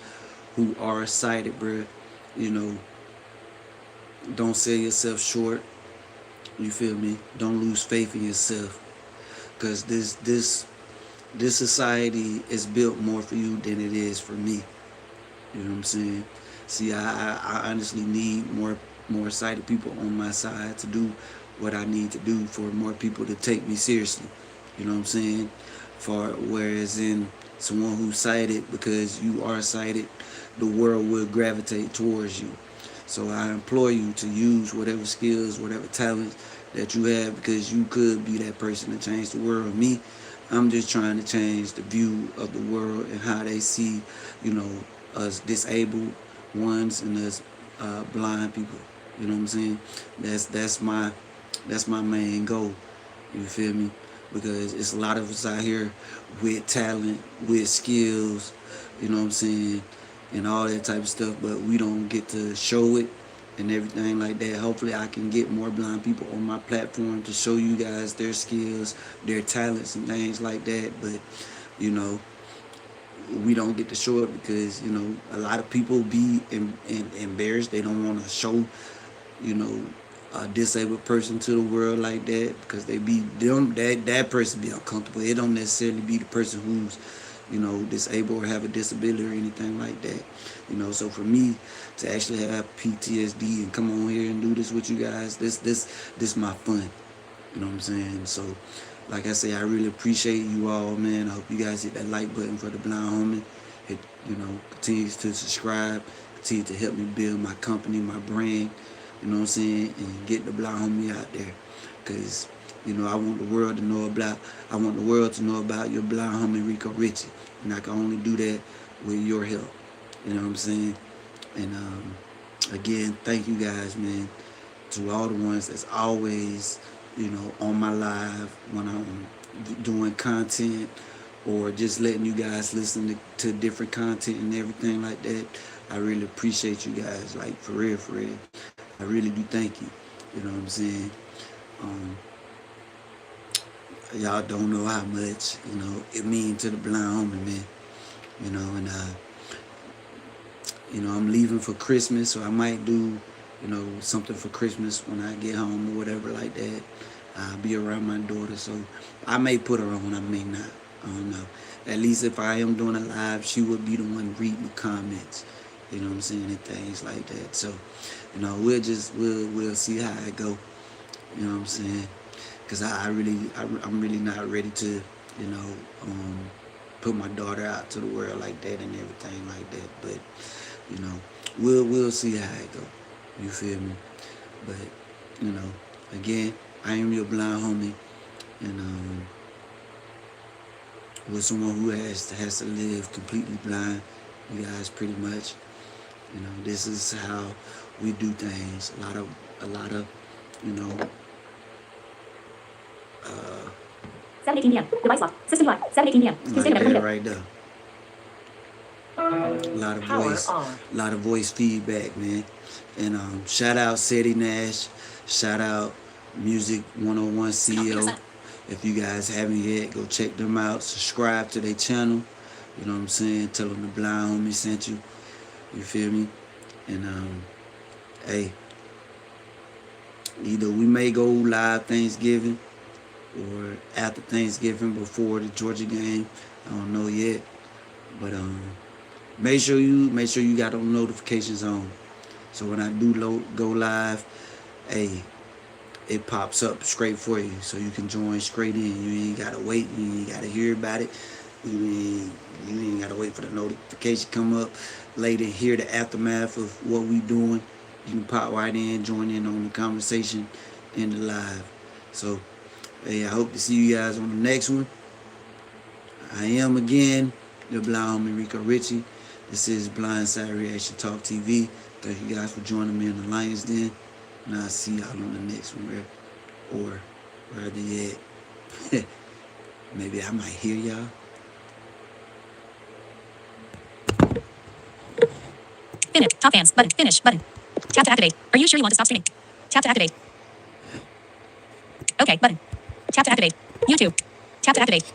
A: who are sighted, bro, you know, don't sell yourself short. You feel me? Don't lose faith in yourself, because this society is built more for you than it is for me. You know what I'm saying? See, I honestly need more sighted people on my side to do what I need to do, for more people to take me seriously. You know what I'm saying? Whereas in someone who's sighted, because you are sighted, the world will gravitate towards you. So I implore you to use whatever skills, whatever talents that you have, because you could be that person to change the world. Me, I'm just trying to change the view of the world and how they see, you know, us disabled ones and us blind people. You know what I'm saying? That's my main goal. You feel me? Because it's a lot of us out here with talent, with skills, you know what I'm saying, and all that type of stuff, but we don't get to show it and everything like that. Hopefully I can get more blind people on my platform to show you guys their skills, their talents and things like that. But, you know, we don't get to show it because, you know, a lot of people be embarrassed. They don't want to show, you know, a disabled person to the world like that because they be them that person be uncomfortable. It don't necessarily be the person who's, you know, disabled or have a disability or anything like that. You know, so for me to actually have PTSD and come on here and do this with you guys, this my fun. You know what I'm saying? So, like I say, I really appreciate you all, man. I hope you guys hit that like button for the Blind Homie. Hit, you know, continue to subscribe, continue to help me build my company, my brand. You know what I'm saying? And get the Blind Homie out there, cause you know I want the world to know about. I want the world to know about your Blind Homie Rico Richy, and I can only do that with your help. You know what I'm saying? And again, thank you guys, man. To all the ones that's always, you know, on my live when I'm doing content or just letting you guys listen to different content and everything like that. I really appreciate you guys, like for real, for real. I really do thank you. You know what I'm saying? Y'all don't know how much, you know, it means to the Blind Homie, man. You know, and you know, I'm leaving for Christmas, so I might do, you know, something for Christmas when I get home or whatever like that. I'll be around my daughter, so I may put her on, I may not. I don't know. At least if I am doing a live, she would be the one reading the comments. You know what I'm saying, and things like that. So, you know, we'll see how it go. You know what I'm saying? Because I'm really not ready to, you know, put my daughter out to the world like that and everything like that. But, you know, we'll see how it go. You feel me? But, you know, again, I am your Blind Homie, and with someone who has to live completely blind. You guys pretty much. You know, this is how we do things. A lot of, you know.
B: 7:18 p.m. Device lock. System lock. 7:18 p.m.
A: Like that right there. A lot of voice feedback, man. And shout out Sadie Nash. Shout out Music 101 CEO. If you guys haven't yet, go check them out. Subscribe to their channel. You know what I'm saying? Tell them the Blind Homie sent you. You feel me? And hey, either we may go live Thanksgiving or after Thanksgiving before the Georgia game. I don't know yet. But make sure you got those notifications on. So when I do go live, hey, it pops up straight for you, so you can join straight in. You ain't gotta wait. You ain't gotta hear about it. You ain't gotta wait for the notification come up later. Hear the aftermath of what we doing. You can pop right in, join in on the conversation in the live. So, hey, I hope to see you guys on the next one. I am again the Blind Homie Rico Richy. This is Blindside Reaction Talk TV. Thank you guys for joining me in the Lions Den. And I'll see y'all on the next one, or where they at. Maybe I might hear y'all.
B: Finish. Top fans. Button. Finish. Button. Tap to activate. Are you sure you want to stop streaming? Tap to activate. Okay. Button. Tap to activate. YouTube. Tap to activate.